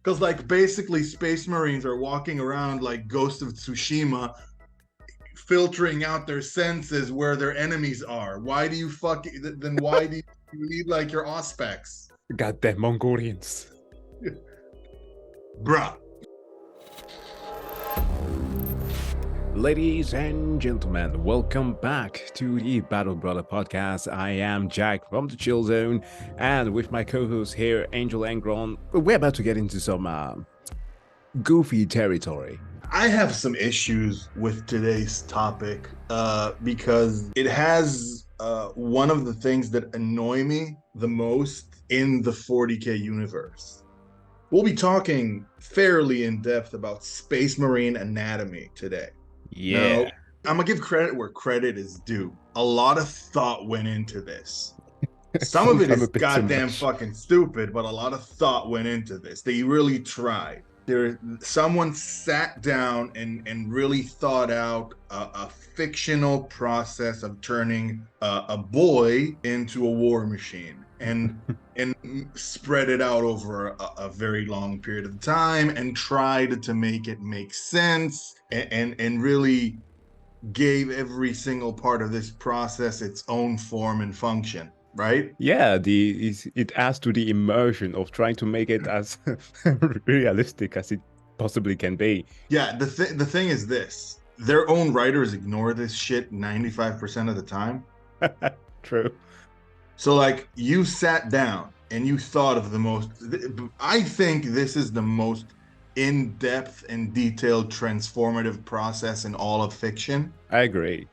Because like basically space marines are walking around like Ghost of Tsushima, filtering out their senses where their enemies are. Why do you then why do you need like your auspex? Goddamn Mongolians. Bruh. Ladies and gentlemen, welcome back to the Battle Brother podcast. I am Jack from the Chill Zone, and with my co-host here, Angel Angron, we're about to get into some goofy territory. I have some issues with today's topic because it has one of the things that annoy me the most in the 40K universe. We'll be talking fairly in depth about Space Marine anatomy today. Yeah. Now, I'm gonna give credit where credit is due. A lot of thought went into this. Some of it is goddamn fucking stupid, but a lot of thought went into this. They really tried. Someone sat down and really thought out a fictional process of turning a boy into a war machine and spread it out over a very long period of time and tried to make it make sense and really gave every single part of this process its own form and function. Right? Yeah, it adds to the immersion of trying to make it as realistic as it possibly can be. Yeah, the thing is this. Their own writers ignore this shit 95% of the time. True. So like you sat down and you thought of I think this is the most in-depth and detailed transformative process in all of fiction. I agree.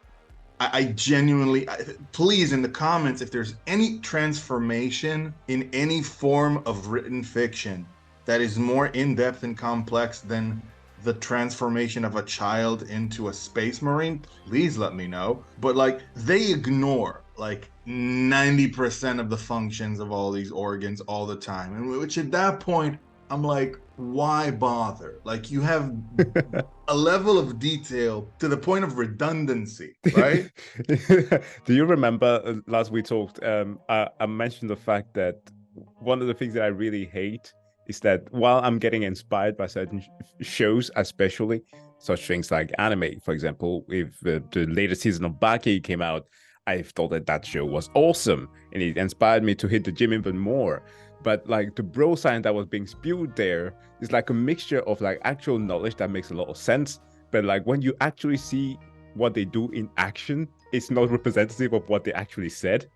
I genuinely, please in the comments, if there's any transformation in any form of written fiction that is more in-depth and complex than the transformation of a child into a space marine, please let me know. But like they ignore like 90% of the functions of all these organs all the time. And which at that point, I'm like, why bother? Like you have a level of detail to the point of redundancy, right? Do you remember last we talked, I mentioned the fact that one of the things that I really hate is that while I'm getting inspired by certain shows, especially such things like anime, for example, if the latest season of Baki came out, I thought that show was awesome and it inspired me to hit the gym even more. But like the bro science that was being spewed there is like a mixture of like actual knowledge that makes a lot of sense. But like when you actually see what they do in action, it's not representative of what they actually said.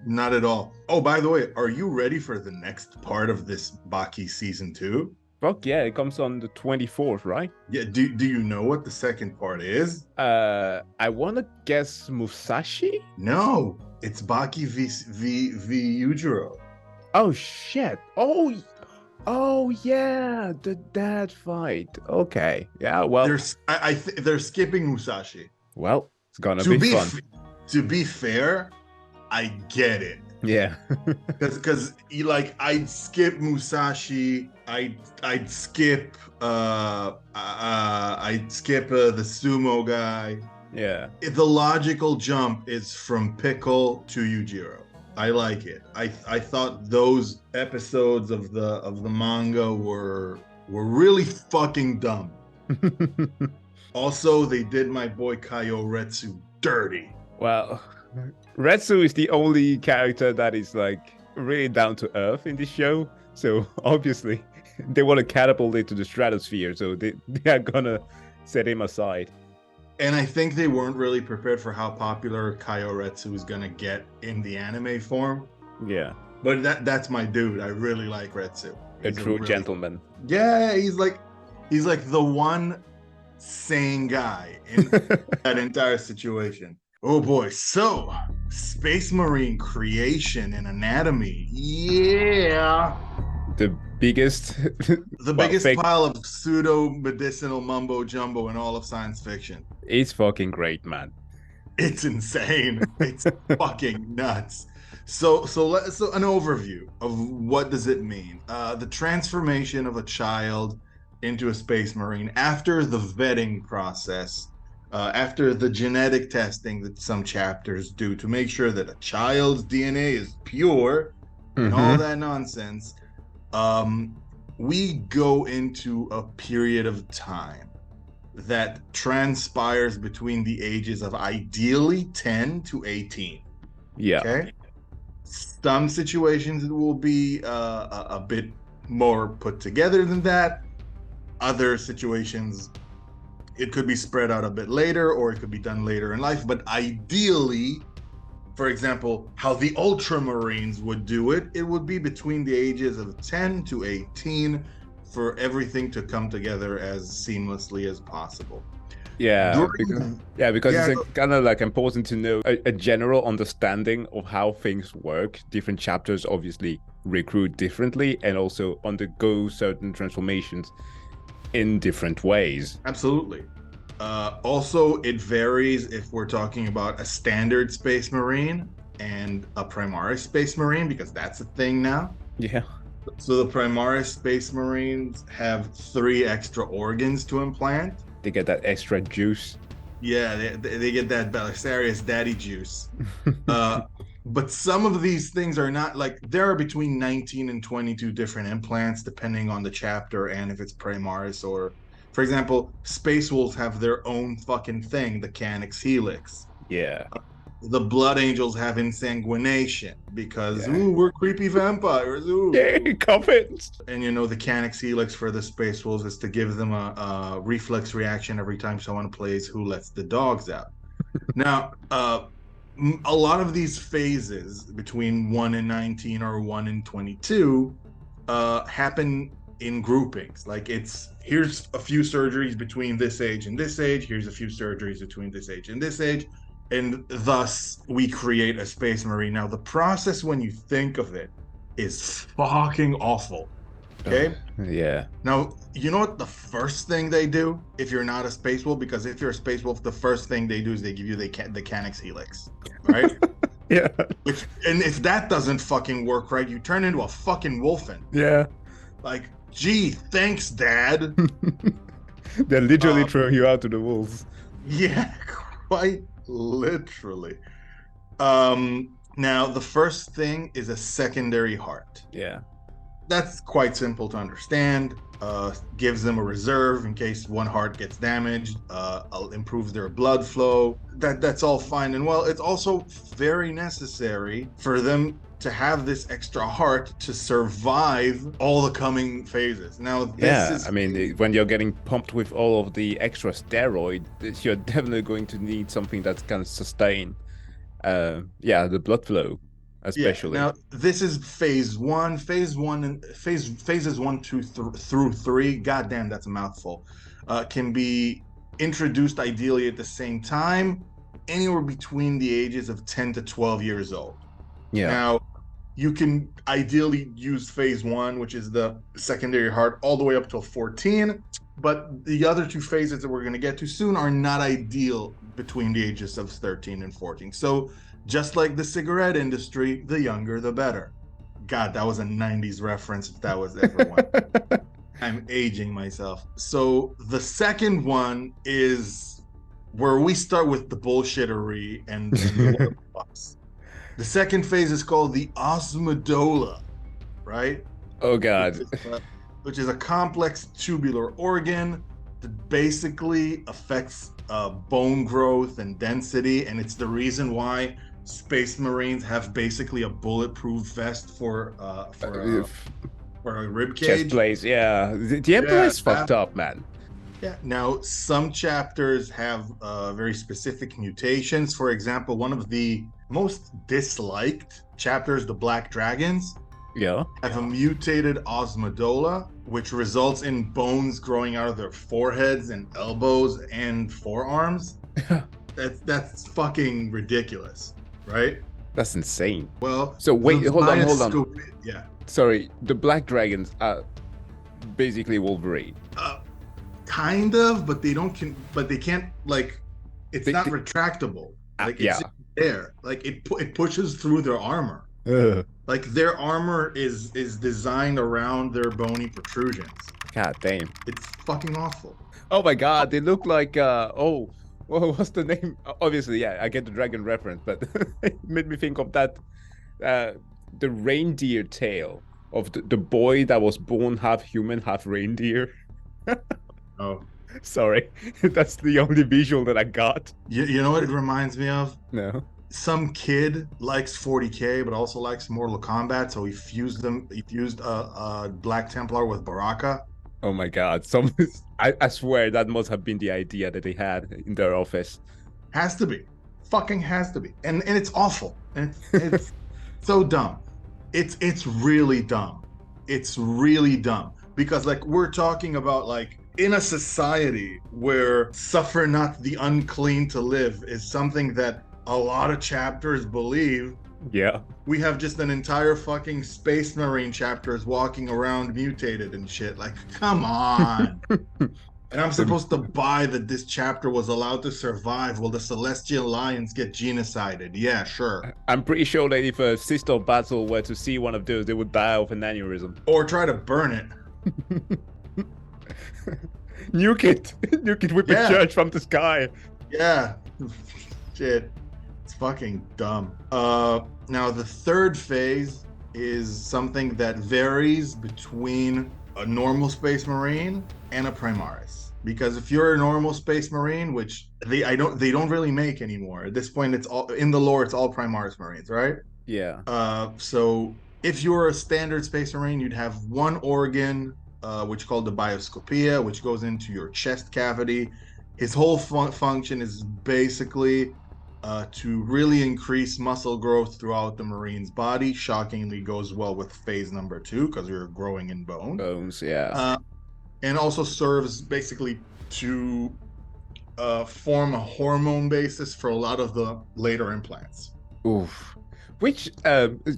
Not at all. Oh, by the way, are you ready for the next part of this Baki season 2? Fuck yeah, it comes on the 24th, right? Yeah, do you know what the second part is? I want to guess Musashi? No, it's Baki v Yujiro. Oh shit! Oh yeah, the dad fight. Okay, yeah. Well, they're skipping Musashi. Well, it's gonna be fun. To be fair, I get it. Yeah, because I'd skip Musashi. I'd skip the sumo guy. Yeah. The logical jump is from Pickle to Yujiro. I like it. I thought those episodes of the manga were really fucking dumb. Also, they did my boy Kaio Retsu dirty. Well, Retsu is the only character that is like really down to earth in this show. So obviously, they want to catapult it to the stratosphere. So they are gonna set him aside. And I think they weren't really prepared for how popular Kaio Retsu was gonna get in the anime form. Yeah. But that's my dude. I really like Retsu. He's a true gentleman. Yeah, he's like the one sane guy in that entire situation. Oh boy. So Space Marine creation and anatomy. Yeah. The biggest pile of pseudo medicinal mumbo jumbo in all of science fiction. It's fucking great, man. It's insane. It's fucking nuts. So an overview of what does it mean? The transformation of a child into a space marine after the vetting process, after the genetic testing that some chapters do to make sure that a child's DNA is pure and all that nonsense. we go into a period of time that transpires between the ages of ideally 10 to 18. Yeah. Okay. Some situations it will be a bit more put together than that. Other situations, it could be spread out a bit later, or it could be done later in life. But ideally, for example, how the ultramarines would do it, it would be between the ages of 10 to 18 for everything to come together as seamlessly as possible. Yeah, because Yeah, it's kind of like important to know a general understanding of how things work. Different chapters obviously recruit differently and also undergo certain transformations in different ways. absolutely. Also, it varies if we're talking about a standard Space Marine and a Primaris Space Marine, because that's a thing now. Yeah. So the Primaris Space Marines have 3 extra organs to implant. They get that extra juice. Yeah, they get that Belisarius daddy juice. But some of these things are not like, there are between 19 and 22 different implants depending on the chapter and if it's Primaris or, for example, Space Wolves have their own fucking thing, the Canix Helix. Yeah. The Blood Angels have Insanguination because ooh, we're creepy vampires. Ooh. Yeah, coffins. And you know, the Canix Helix for the Space Wolves is to give them a reflex reaction every time someone plays Who Lets the Dogs Out. Now, a lot of these phases between 1 and 19 or 1 and 22 happen in groupings. Like, it's here's a few surgeries between this age and this age, here's a few surgeries between this age and this age, and thus we create a Space Marine. Now, the process, when you think of it, is fucking awful. Okay. Yeah. Now, you know what the first thing they do if you're not a Space Wolf? Because if you're a Space Wolf, the first thing they do is they give you the Canix Helix, right? Yeah. And if that doesn't fucking work right, you turn into a fucking wolfen. Yeah. Like, gee, thanks, Dad. They're literally throwing you out to the wolves. Yeah, quite literally. Now, the first thing is a secondary heart. Yeah. That's quite simple to understand. Gives them a reserve in case one heart gets damaged, improves their blood flow. That's all fine and well. It's also very necessary for them to have this extra heart to survive all the coming phases. Now, I mean, when you're getting pumped with all of the extra steroid, you're definitely going to need something that's going to sustain the blood flow. Especially. Yeah. Now, this is phase 1. Phases 1, 2 through 3. Goddamn, that's a mouthful. Can be introduced ideally at the same time, anywhere between the ages of 10 to 12 years old. Yeah. Now, you can ideally use phase 1, which is the secondary heart, all the way up till 14. But the other 2 phases that we're going to get to soon are not ideal between the ages of 13 and 14. So, just like the cigarette industry, the younger, the better. God, that was a 90s reference if that was ever one. I'm aging myself. So the second one is where we start with the bullshittery and the box. The second phase is called the osmodola, right? Oh, God. Which is a complex tubular organ that basically affects bone growth and density, and it's the reason why Space Marines have basically a bulletproof vest for a rib cage. Chest plates, yeah. The Empire is fucked up, man. Yeah. Now, some chapters have very specific mutations. For example, one of the most disliked chapters, the Black Dragons, have a mutated osmodola, which results in bones growing out of their foreheads and elbows and forearms. That's fucking ridiculous. Right? That's insane. Well, so wait, hold on. Yeah. Sorry, the Black Dragons are basically Wolverine. Kind of, but they can't, like, it's not retractable. Like, it's there. Like, it pushes through their armor. Like, their armor is designed around their bony protrusions. God damn. It's fucking awful. Oh my God, they look like what's the name? Obviously, yeah, I get the dragon reference, but it made me think of that the reindeer tail of the boy that was born half human, half reindeer. Oh, sorry, that's the only visual that I got. you know what it reminds me of? No. Some kid likes 40K, but also likes Mortal Kombat, so he fused Black Templar with Baraka. Oh my god! I swear that must have been the idea that they had in their office. Has to be, fucking has to be, and it's awful, and it's so dumb. It's really dumb. It's really dumb because like we're talking about like in a society where suffer not the unclean to live is something that a lot of chapters believe. Yeah. We have just an entire fucking Space Marine chapters walking around mutated and shit. Like, come on. And I'm supposed to buy that this chapter was allowed to survive while the Celestial Lions get genocided. Yeah, sure. I'm pretty sure that if a sister battle were to see one of those, they would die of an aneurysm. Or try to burn it. Nuke it. Nuke it with a church from the sky. Yeah. Shit. It's fucking dumb. Now the third phase is something that varies between a normal Space Marine and a Primaris. Because if you're a normal Space Marine, which they don't really make anymore. At this point, it's all in the lore, it's all Primaris Marines, right? Yeah. So if you're a standard Space Marine, you'd have one organ, which called the bioscopia, which goes into your chest cavity. His whole function is basically to really increase muscle growth throughout the Marine's body. Shockingly goes well with phase number 2 because you're growing in bone. Bones, yeah. And also serves basically to form a hormone basis for a lot of the later implants. Oof. Which,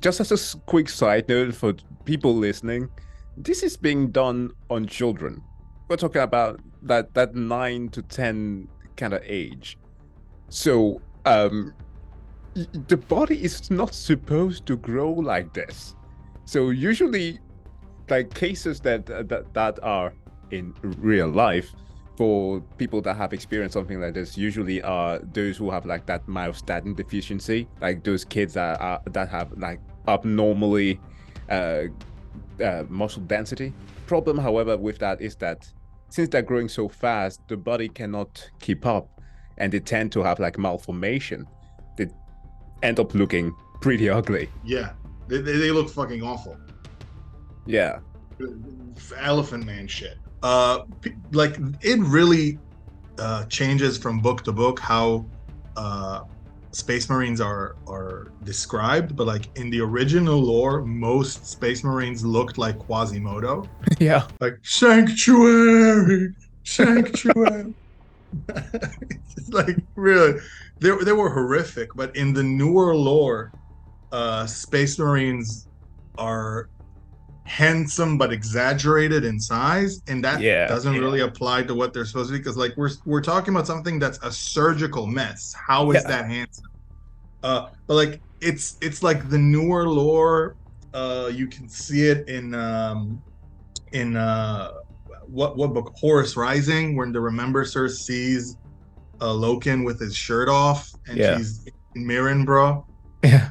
just as a quick side note for people listening, this is being done on children. We're talking about that 9 to 10 kind of age. So the body is not supposed to grow like this. So usually, like cases that are in real life for people that have experienced something like this usually are those who have like that myostatin deficiency, like those kids that have like abnormally muscle density. Problem, however, with that is that since they're growing so fast, the body cannot keep up, and they tend to have like malformation. They end up looking pretty ugly. Yeah, they look fucking awful. Yeah. Elephant Man shit. Like it really changes from book to book how Space Marines are described, but like in the original lore, most Space Marines looked like Quasimodo. Yeah. Like sanctuary. It's like really, they were horrific. But in the newer lore, Space Marines are handsome but exaggerated in size, and that doesn't really apply to what they're supposed to be, because like we're talking about something that's a surgical mess. How is that handsome? But like it's like the newer lore, you can see it in what book, Horus Rising, when the Remembrancer sees Loken with his shirt off and she's in Mirren, bro. Yeah.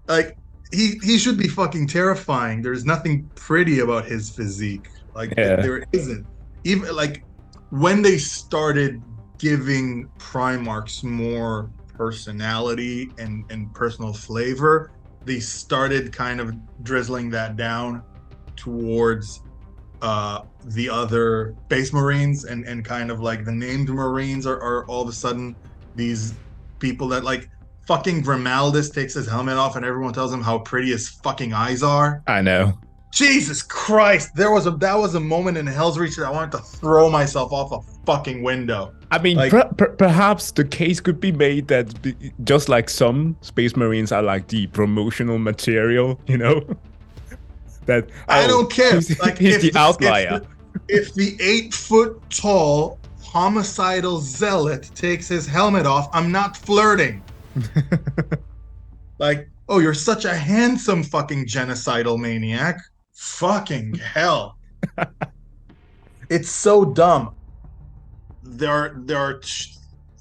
Like he should be fucking terrifying. There's nothing pretty about his physique. Like there isn't. Even like when they started giving Primarchs more personality and personal flavor, they started kind of drizzling that down towards the other Space Marines, and kind of like the named Marines are all of a sudden these people that like fucking Grimaldus takes his helmet off and everyone tells him how pretty his fucking eyes are. I know. Jesus Christ, that was a moment in Hell's Reach that I wanted to throw myself off a fucking window. I mean, like, perhaps the case could be made that just like some Space Marines are like the promotional material, you know? That I don't care. Like he's the outlier. If the 8-foot tall homicidal zealot takes his helmet off, I'm not flirting. Like, oh, you're such a handsome fucking genocidal maniac. Fucking hell. It's so dumb. There are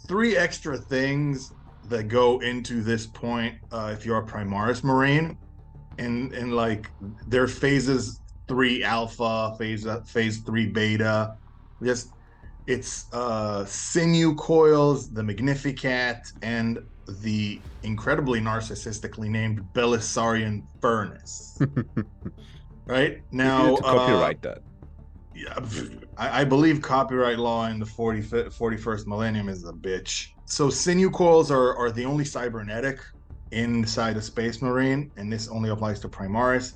3 extra things that go into this point if you're a Primaris Marine. and like their phases 3 alpha, phase 3 beta. Just it's sinew coils, the Magnificat, and the incredibly narcissistically named Belisarian furnace. Right You now, need to copyright that. Yeah, I believe copyright law in the 41st millennium is a bitch. So sinew coils are the only cybernetic inside a space marine, and this only applies to Primaris.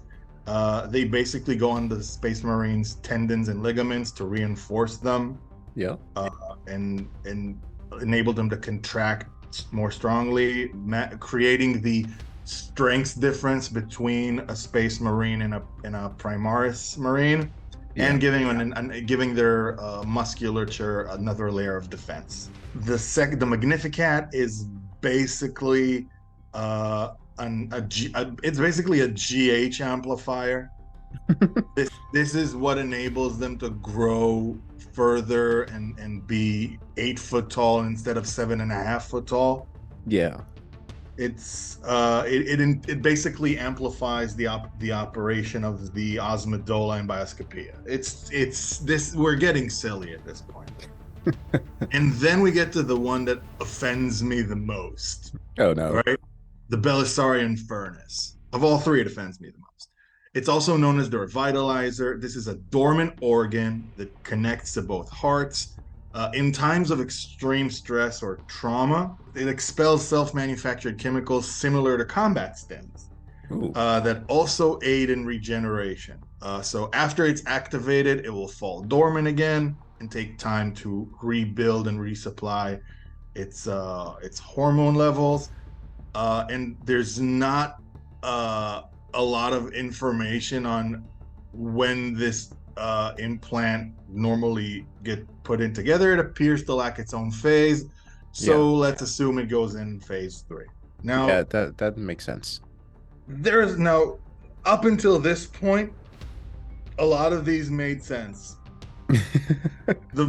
They basically go on the space marine's tendons and ligaments to reinforce them. Yeah. And enable them to contract more strongly, creating the strength difference between a space marine and a Primaris marine. Yeah. And giving their musculature another layer of defense. The Magnificat is basically it's basically a GH amplifier. This is what enables them to grow further and be 8 foot tall instead of 7.5 foot tall. Yeah. It's it basically amplifies the operation of the osmodola and bioscopia. It's this, we're getting silly at this point. And then we get to the one that offends me the most. Oh no. Right? The Belisarian furnace. Of all three, it offends me the most. It's also known as the revitalizer. This is a dormant organ that connects to both hearts. In times of extreme stress or trauma, it expels self-manufactured chemicals similar to combat stims that also aid in regeneration. So after it's activated, it will fall dormant again and take time to rebuild and resupply its hormone levels. And there's not a lot of information on when this implant normally get put in together. It appears to lack its own phase, so let's assume it goes in phase 3. Now, yeah, that makes sense. There's now, up until this point, a lot of these made sense. A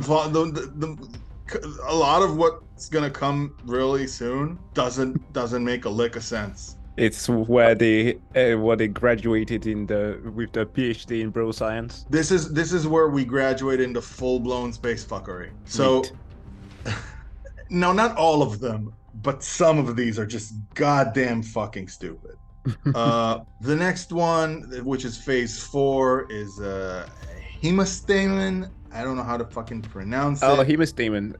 lot of what's gonna come really soon doesn't make a lick of sense. It's where they graduated with the PhD in bro science. This is where we graduate into full-blown space fuckery. So, no, not all of them, but some of these are just goddamn fucking stupid. The next one, which is phase 4, is hemostamen. I don't know how to fucking pronounce it. Oh, hemostamen.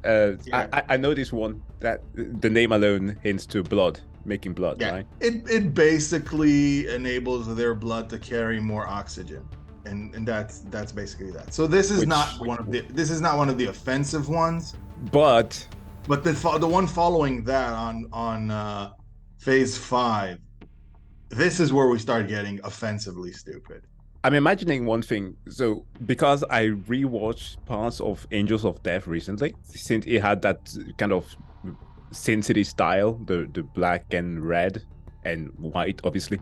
I know this one, that the name alone hints to blood. Making blood, right? It basically enables their blood to carry more oxygen, and that's basically that. So this is not one of the offensive ones, but the one following that on phase 5, this is where we start getting offensively stupid. I'm imagining one thing. So because I rewatched parts of Angels of Death recently, since it had that kind of Sin City style, the black and red and white, obviously,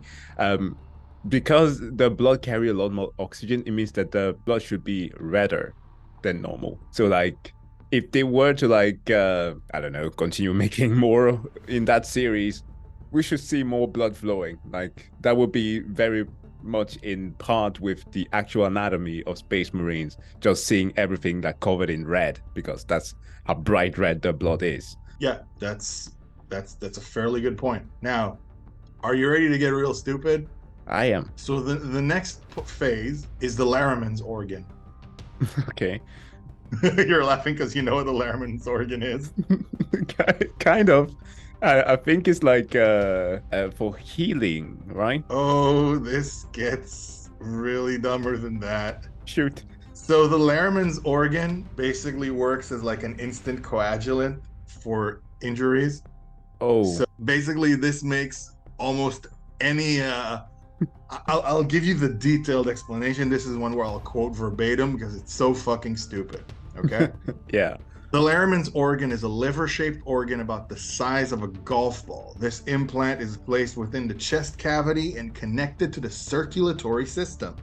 because the blood carry a lot more oxygen, it means that the blood should be redder than normal. So like, if they were to like I don't know, continue making more in that series, we should see more blood flowing. Like, that would be very much in part with the actual anatomy of Space Marines, just seeing everything that covered in red, because that's how bright red the blood is. Yeah, that's a fairly good point. Now, are you ready to get real stupid? I am. So the next phase is the Laraman's organ. Okay. You're laughing because you know what the Laraman's organ is. Kind of. I think it's like for healing, right? Oh, this gets really dumber than that. Shoot. So the Laraman's organ basically works as like an instant coagulant for injuries. Oh. So basically this makes almost any I'll give you the detailed explanation. This is one where I'll quote verbatim because it's so fucking stupid. Okay? Yeah. The Laraman's organ is a liver-shaped organ about the size of a golf ball. This implant is placed within the chest cavity and connected to the circulatory system.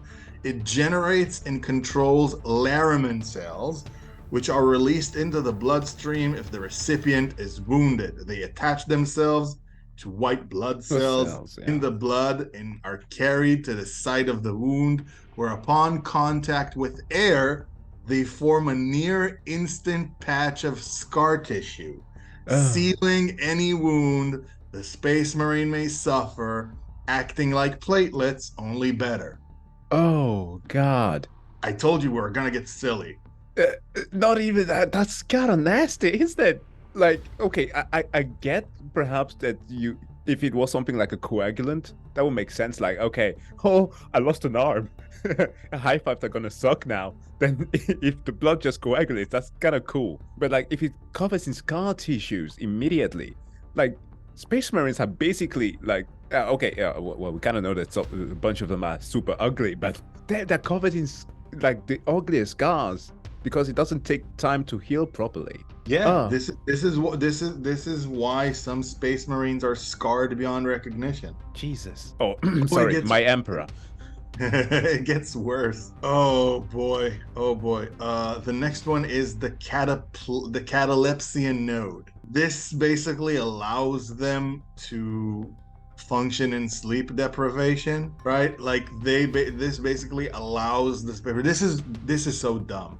It generates and controls Laraman cells, which are released into the bloodstream if the recipient is wounded. They attach themselves to white blood cells in the blood and are carried to the site of the wound, where upon contact with air, they form a near instant patch of scar tissue, sealing any wound the Space Marine may suffer, acting like platelets, only better. Oh, God. I told you we were going to get silly. Not even that. That's kind of nasty, isn't it? Like, okay, I get perhaps that if it was something like a coagulant, that would make sense. Like, okay, oh, I lost an arm. High fives are gonna suck now. Then if the blood just coagulates, that's kind of cool. But like, if it covers in scar tissues immediately, like Space Marines are basically like, well, we kind of know that a bunch of them are super ugly, but they're covered in like the ugliest scars because it doesn't take time to heal properly. Yeah, this is why some Space Marines are scarred beyond recognition. Jesus. Oh, sorry, my Emperor. It gets worse. Oh boy. The next one is the catalepsian node. This basically allows them to function in sleep deprivation, right? Like this basically allows this is so dumb.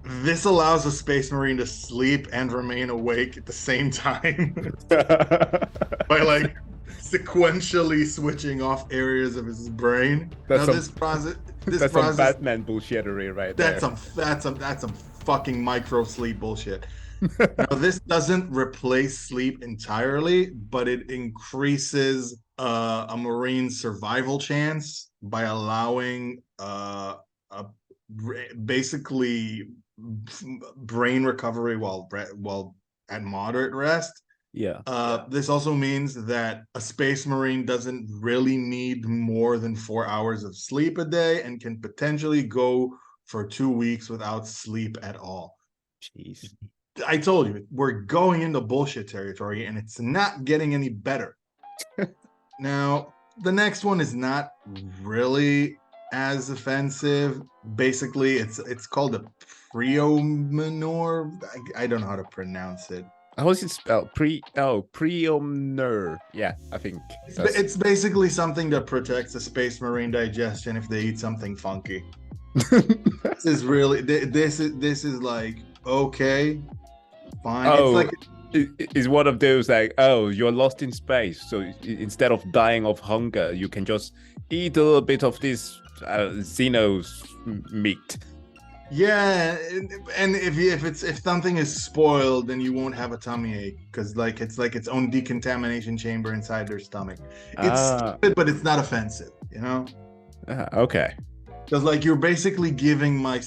This allows a Space Marine to sleep and remain awake at the same time by like sequentially switching off areas of his brain. That's some Batman bullshittery right there. That's some fucking micro sleep bullshit. Now, this doesn't replace sleep entirely, but it increases a Marine's survival chance by allowing basically brain recovery while at moderate rest. This also means that a Space Marine doesn't really need more than 4 hours of sleep a day and can potentially go for 2 weeks without sleep at all. Jeez. I told you, we're going into bullshit territory and it's not getting any better. Now, the next one is not really as offensive. Basically, it's called a preominor. I don't know how to pronounce it. How is it spelled? Preominor. Yeah, I think. It's basically something that protects a Space Marine digestion if they eat something funky. This is really this is like, okay, fine. Oh, it's one of those like, oh, you're lost in space, so instead of dying of hunger, you can just eat a little bit of this Xeno's meat. Yeah, and if something is spoiled, then you won't have a tummy ache because it's like its own decontamination chamber inside their stomach. It's stupid, but it's not offensive, you know? Okay. Because like you're basically giving my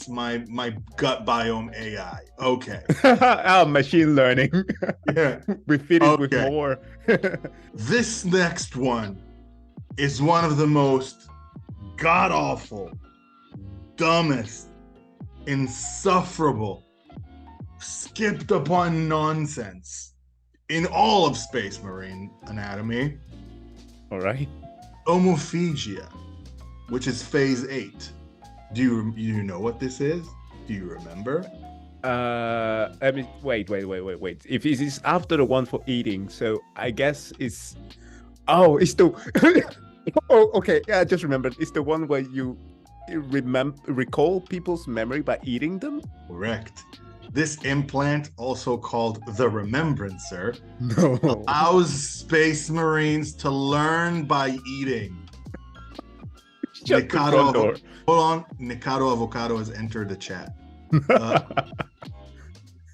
gut biome AI. Okay. Machine learning. Yeah. We feed it with more. This next one is one of the most god-awful, dumbest, insufferable, skipped upon nonsense in all of Space Marine anatomy. All right. Omophagia, which is phase 8. Do you know what this is? Do you remember? I mean, wait. If it is after the one for eating, so I guess it's the oh, okay. Yeah, I just remembered. It's the one where you recall people's memory by eating them? Correct. This implant, also called the Remembrancer, allows Space Marines to learn by eating. Hold on. Nikado Avocado has entered the chat.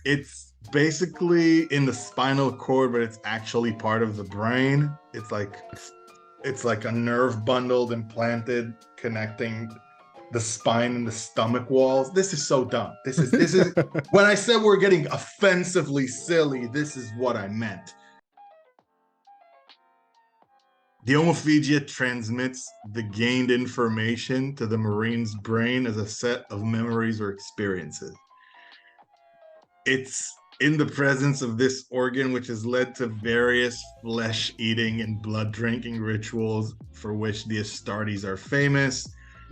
It's basically in the spinal cord, but it's actually part of the brain. It's like a nerve bundled implanted connecting the spine and the stomach walls. This is so dumb. This is when I said we're getting offensively silly, this is what I meant. The omophagia transmits the gained information to the Marine's brain as a set of memories or experiences. It's in the presence of this organ, which has led to various flesh-eating and blood-drinking rituals for which the Astartes are famous,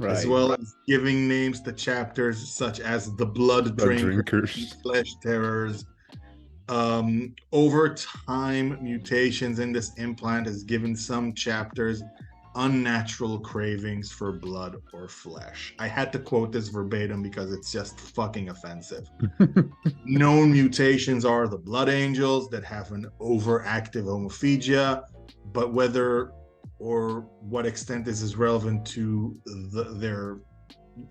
as well as giving names to chapters such as the Blood Drinkers, Flesh Terrors, Over time, mutations in this implant has given some chapters unnatural cravings for blood or flesh. I had to quote this verbatim because it's just fucking offensive. Known mutations are the blood angels that have an overactive homophagia, but whether or what extent this is relevant to their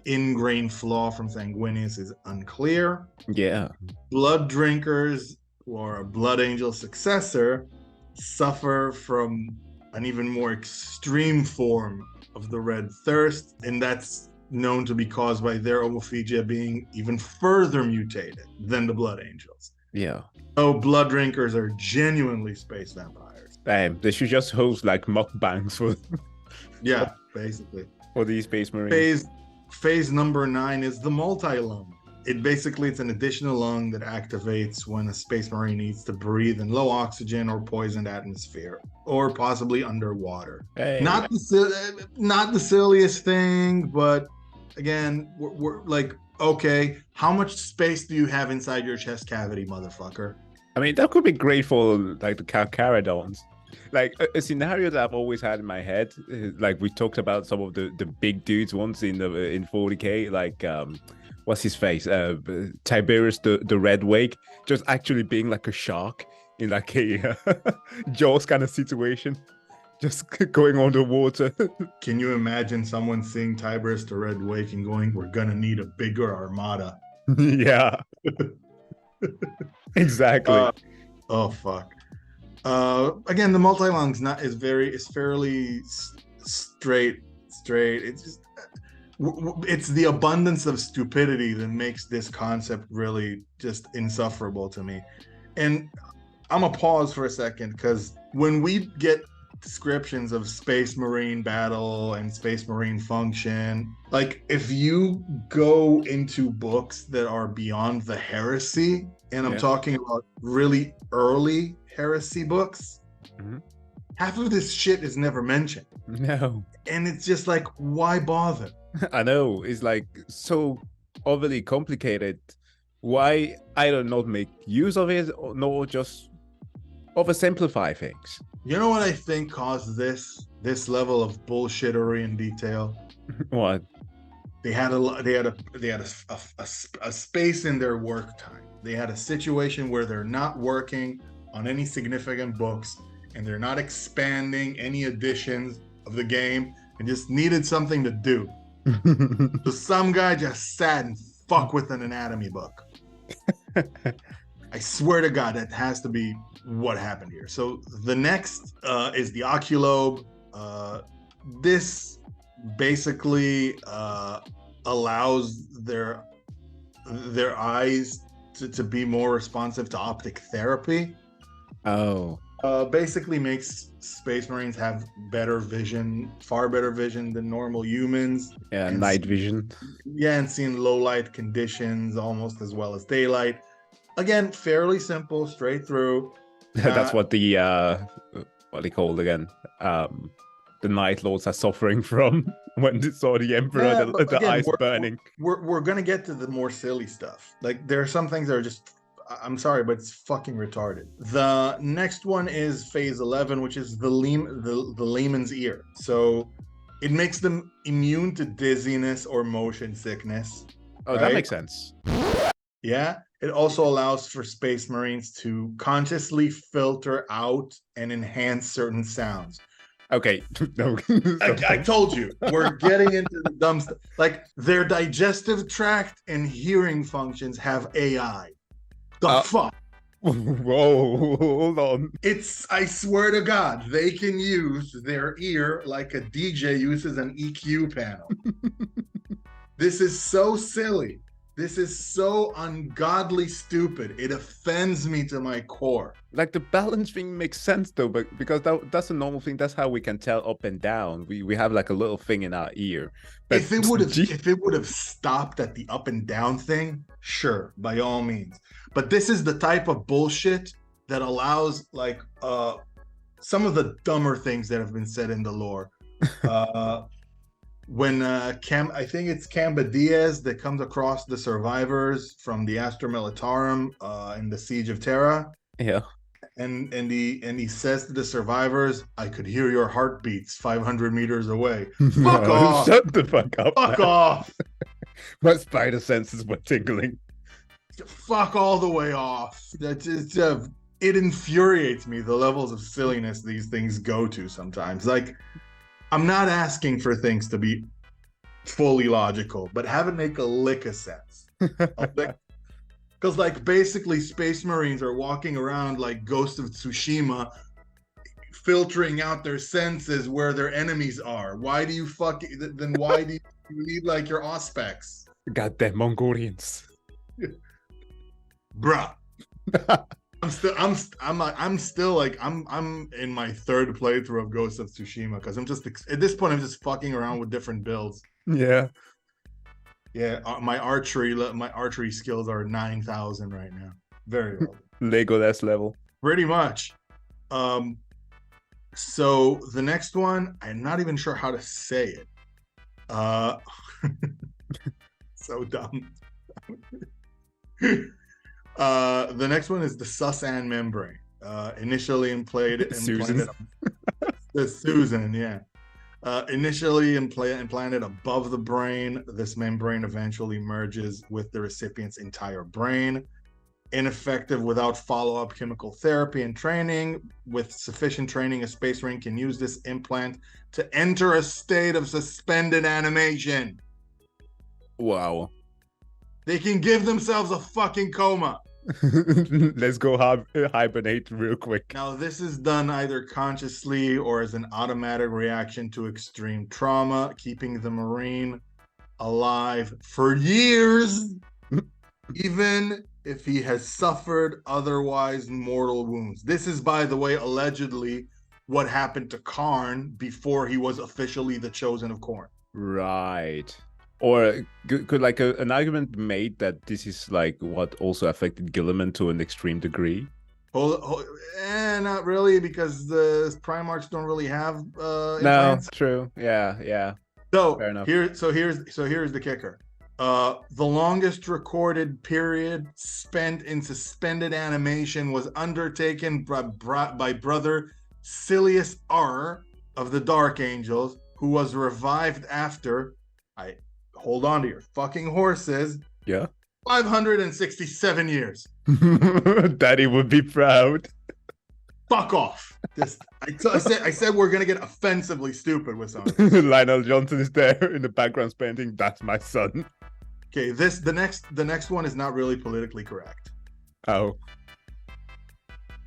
ingrained flaw from sanguineous is unclear. Yeah. Blood drinkers, or a blood angel successor, suffer from an even more extreme form of the red thirst, and that's known to be caused by their homophagia being even further mutated than the blood angels. Yeah. So blood drinkers are genuinely space vampires. Damn, they should just host like mukbangs for Yeah, basically. For these space marines. Phase number 9 is the multi-lung. It's an additional lung that activates when a space marine needs to breathe in low oxygen or poisoned atmosphere, or possibly underwater. Hey. Not the silliest thing, but again, we're like, okay, how much space do you have inside your chest cavity, motherfucker? I mean, that could be great for like the Carcharodons. Like a scenario that I've always had in my head, like we talked about some of the big dudes once in 40K, like what's his face? Tiberius the Red Wake, just actually being like a shark in like a Jaws kind of situation, just going underwater. Can you imagine someone seeing Tiberius the Red Wake and going, "We're gonna need a bigger armada"? Yeah. Exactly. Oh fuck. Again, the multi-lungs is fairly straight. It's just it's the abundance of stupidity that makes this concept really just insufferable to me. And I'm gonna pause for a second, because when we get descriptions of Space Marine battle and Space Marine function, like if you go into books that are beyond the heresy, and I'm talking about really early heresy books, half of this shit is never mentioned. No. And it's just like, why bother? I know, it's like so overly complicated. Why either not make use of it, or nor just oversimplify things? You know what I think caused this level of bullshittery in detail? What? They had a space in their work time. They had a situation where they're not working on any significant books, and they're not expanding any editions of the game, and just needed something to do. So some guy just sat and fucked with an anatomy book. I swear to God, that has to be what happened here. So the next is the oculobe. This basically allows their eyes to be more responsive to optic therapy. Oh. Basically makes Space Marines have better vision, far better vision than normal humans. Yeah, night vision. Yeah, and seeing low light conditions almost as well as daylight. Again, fairly simple, straight through. That's what the what they called again? The Night Lords are suffering from when they saw the Emperor, the eyes burning. We're gonna get to the more silly stuff. Like there are some things that are just, I'm sorry, but it's fucking retarded. The next one is phase 11, which is the layman's ear. So it makes them immune to dizziness or motion sickness. Oh, right? That makes sense. Yeah. It also allows for Space Marines to consciously filter out and enhance certain sounds. Okay. No. I told you, we're getting into the dumb stuff. Like their digestive tract and hearing functions have AI. The fuck? Whoa, hold on. I swear to God, they can use their ear like a DJ uses an EQ panel. This is so silly. This is so ungodly stupid. It offends me to my core. Like the balance thing makes sense though, but because that's a normal thing. That's how we can tell up and down. We have like a little thing in our ear. But if it would have stopped at the up and down thing, sure, by all means. But this is the type of bullshit that allows like some of the dumber things that have been said in the lore. when I think it's Camba Diaz that comes across the survivors from the Astra Militarum in the Siege of Terra. Yeah. And he says to the survivors, "I could hear your heartbeats 500 meters away." Fuck off! Shut the fuck up. Fuck off! My spider senses were tingling. Fuck all the way off. That just it infuriates me the levels of silliness these things go to sometimes. Like, I'm not asking for things to be fully logical, but have it make a lick of sense. Because, like, basically, Space Marines are walking around like Ghost of Tsushima, filtering out their senses where their enemies are. Why do you then why do you need, like, your Auspex? Goddamn Mongolians. Bruh. I'm still in my third playthrough of Ghost of Tsushima because I'm just at this point I'm just fucking around with different builds. Yeah. Yeah, my archery skills are 9,000 right now. Very low. Legolas level. Pretty much. So the next one, I'm not even sure how to say it. So dumb. The next one is the Susan membrane. Initially implanted Susan, yeah. Initially implanted above the brain, this membrane eventually merges with the recipient's entire brain. Ineffective without follow-up chemical therapy and training. With sufficient training, a Space Marine can use this implant to enter a state of suspended animation. Wow. They can give themselves a fucking coma. Let's go hibernate real quick. Now, this is done either consciously or as an automatic reaction to extreme trauma, keeping the Marine alive for years, even if he has suffered otherwise mortal wounds. This is, by the way, allegedly what happened to Karn before he was officially the Chosen of Khorne. Right. Or could like an argument be made that this is like what also affected Gilliman to an extreme degree? Not really, because the Primarchs don't really have implants. No, true. Yeah. So fair enough. Here's the kicker. The longest recorded period spent in suspended animation was undertaken by brother Silius R of the Dark Angels, who was revived after hold on to your fucking horses. Yeah. 567 years. Daddy would be proud. Fuck off. I said we're gonna get offensively stupid with something. Lionel Johnson is there in the background painting. That's my son. Okay, the next one is not really politically correct. Oh.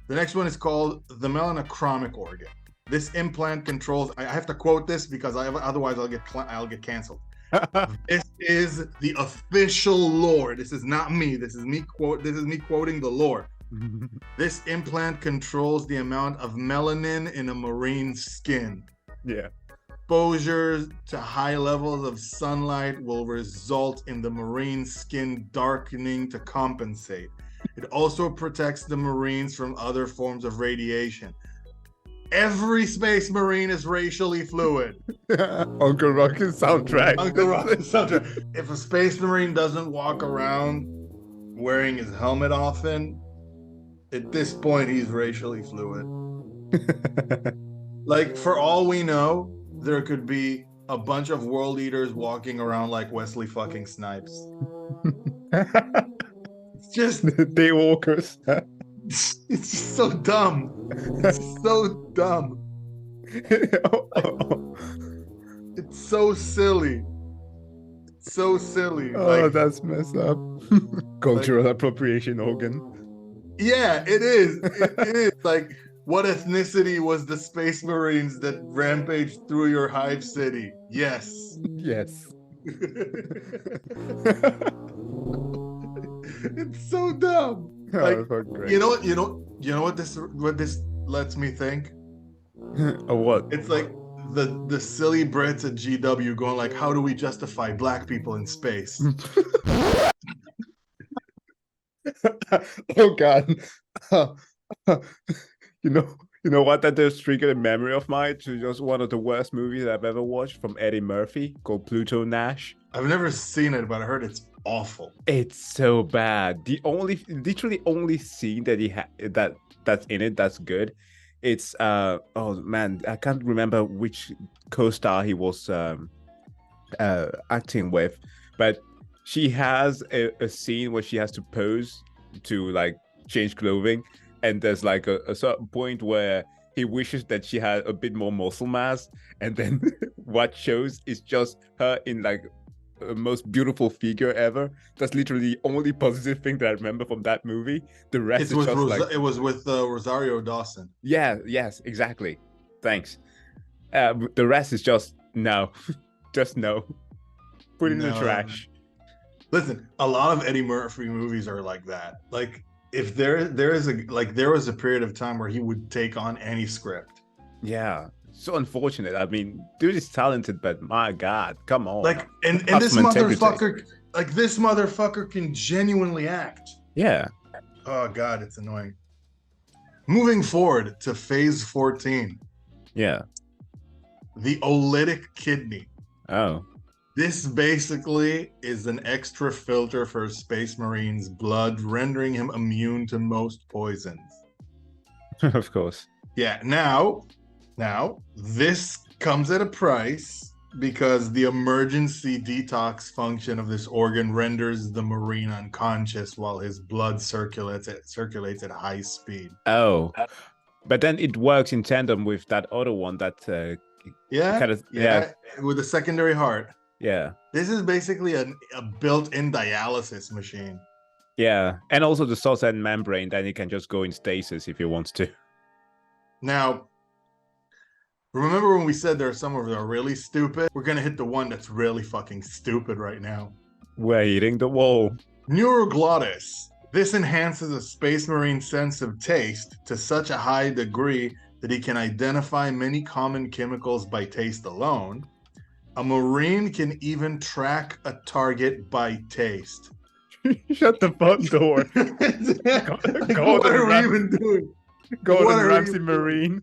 The next one is called the melanachromic organ. This implant controls. I have to quote this because otherwise I'll get canceled. This is the official lore. This is not me. This is me quoting the lore. This implant controls the amount of melanin in a Marine's skin. Yeah. Exposure to high levels of sunlight will result in the Marine's skin darkening to compensate. It also protects the Marines from other forms of radiation. Every Space Marine is racially fluid. Uncle Rocket's soundtrack. If a Space Marine doesn't walk around wearing his helmet often, at this point he's racially fluid. Like, for all we know, there could be a bunch of world eaters walking around like Wesley fucking Snipes. It's just daywalkers. It's just so dumb. It's so dumb. It's so silly. It's so silly. Oh, like, that's messed up. Cultural appropriation organ. Yeah, it is. It is. Like, what ethnicity was the Space Marines that rampaged through your hive city? Yes. Yes. It's so dumb. Like, you know what this lets me think? What? It's like the silly Brits at GW going like, how do we justify black people in space? Oh God. You You know what? That just triggered a memory of mine to just one of the worst movies I've ever watched from Eddie Murphy called Pluto Nash. I've never seen it, but I heard it's awful. It's so bad. The literally only scene that that's in it that's good. It's oh man, I can't remember which co-star he was acting with, but she has a scene where she has to pose to like change clothing, and there's like a certain point where he wishes that she had a bit more muscle mass, and then what shows is just her in like the most beautiful figure ever. That's literally the only positive thing that I remember from that movie. The rest is just it was with Rosario Dawson. Yeah, yes, exactly. Thanks. The rest is just no. Just no. Put it in the trash. Listen, a lot of Eddie Murphy movies are like that. Like if there was a period of time where he would take on any script. Yeah. So unfortunate. I mean, dude is talented, but my God, come on. Like and this motherfucker can genuinely act. Yeah. Oh God, it's annoying. Moving forward to phase 14. Yeah. The olytic kidney. Oh. This basically is an extra filter for Space Marine's blood, rendering him immune to most poisons. Of course. Yeah, now, this comes at a price because the emergency detox function of this organ renders the Marine unconscious while his blood circulates at high speed. Oh. But then it works in tandem with that other one that with a secondary heart. Yeah. This is basically a built-in dialysis machine. Yeah. And also the sauce and membrane, then he can just go in stasis if he wants to. Now, remember when we said there are some of them that are really stupid? We're going to hit the one that's really fucking stupid right now. We're hitting the wall. Neuroglottis. This enhances a Space Marine's sense of taste to such a high degree that he can identify many common chemicals by taste alone. A Marine can even track a target by taste. Shut the front door. What are we even doing? Gordon Ramsay Marine.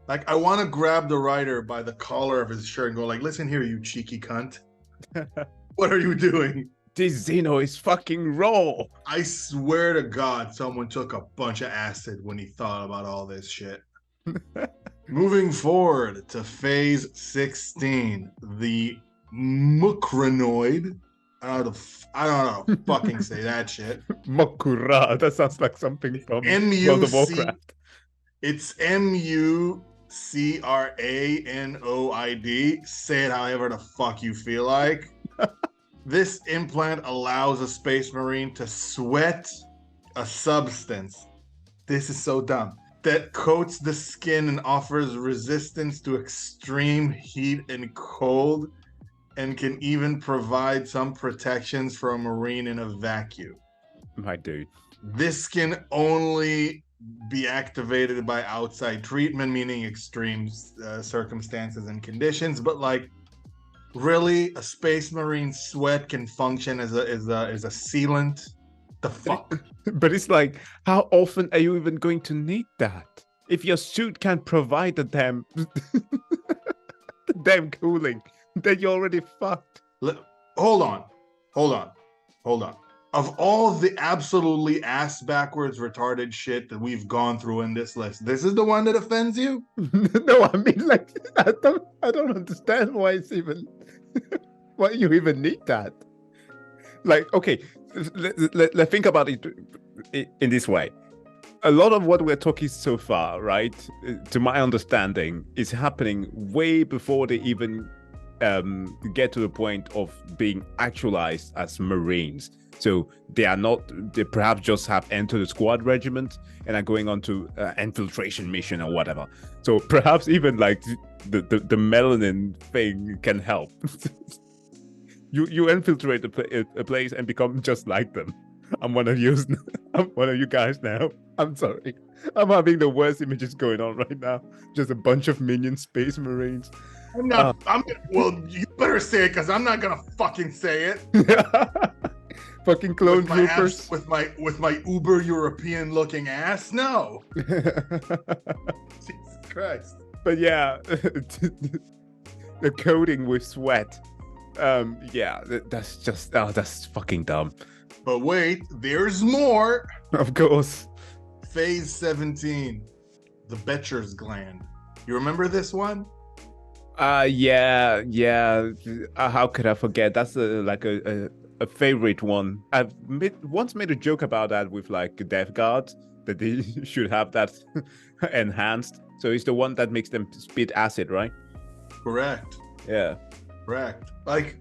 Like, I want to grab the writer by the collar of his shirt and go like, listen here, you cheeky cunt. What are you doing? This Xeno is fucking raw. I swear to God, someone took a bunch of acid when he thought about all this shit. Moving forward to phase 16, the mucranoid. I don't know, fucking say that shit. Mokura, that sounds like something from World of Warcraft. It's MUCRANOID. Say it however the fuck you feel like. This implant allows a Space Marine to sweat a substance. This is so dumb. That coats the skin and offers resistance to extreme heat and cold, and can even provide some protections for a Marine in a vacuum. My dude. This can only be activated by outside treatment, meaning extreme circumstances and conditions. But like, really, a Space Marine sweat can function as a sealant? The fuck? But it's like, how often are you even going to need that? If your suit can't provide the damn cooling, then you're already fucked. Hold on. Of all the absolutely ass backwards retarded shit that we've gone through in this list, this is the one that offends you? No, I mean, like, I don't understand why it's even why you even need that. Like, okay, let's think about it in this way. A lot of what we're talking so far, right, to my understanding, is happening way before they even get to the point of being actualized as Marines. So they perhaps just have entered the squad regiment and are going on to infiltration mission or whatever. So perhaps even like the melanin thing can help. You infiltrate a place and become just like them. I'm one of you guys now. I'm sorry. I'm having the worst images going on right now. Just a bunch of minion Space Marines. Well, you better say it because I'm not gonna fucking say it. Fucking clone troopers. With my uber European looking ass? No. Jesus Christ. But yeah, the coating with sweat. Yeah, that's fucking dumb. But wait, there's more. Of course. Phase 17, the Betcher's gland. You remember this one? Yeah. How could I forget? That's a favorite one. I've once made a joke about that with like Death Guards, that they should have that enhanced. So it's the one that makes them spit acid, right? Correct. Yeah. Correct. Like,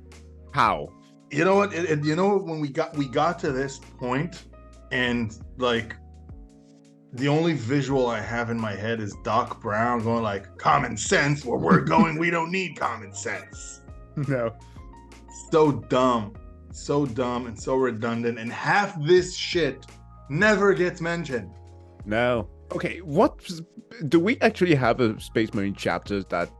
how? You know what? You know when we got to this point, and like, the only visual I have in my head is Doc Brown going like, "Common sense. Where we're going, we don't need common sense." No. So dumb and so redundant, and half this shit never gets mentioned. No. Okay, what do we actually have a Space Marine chapters that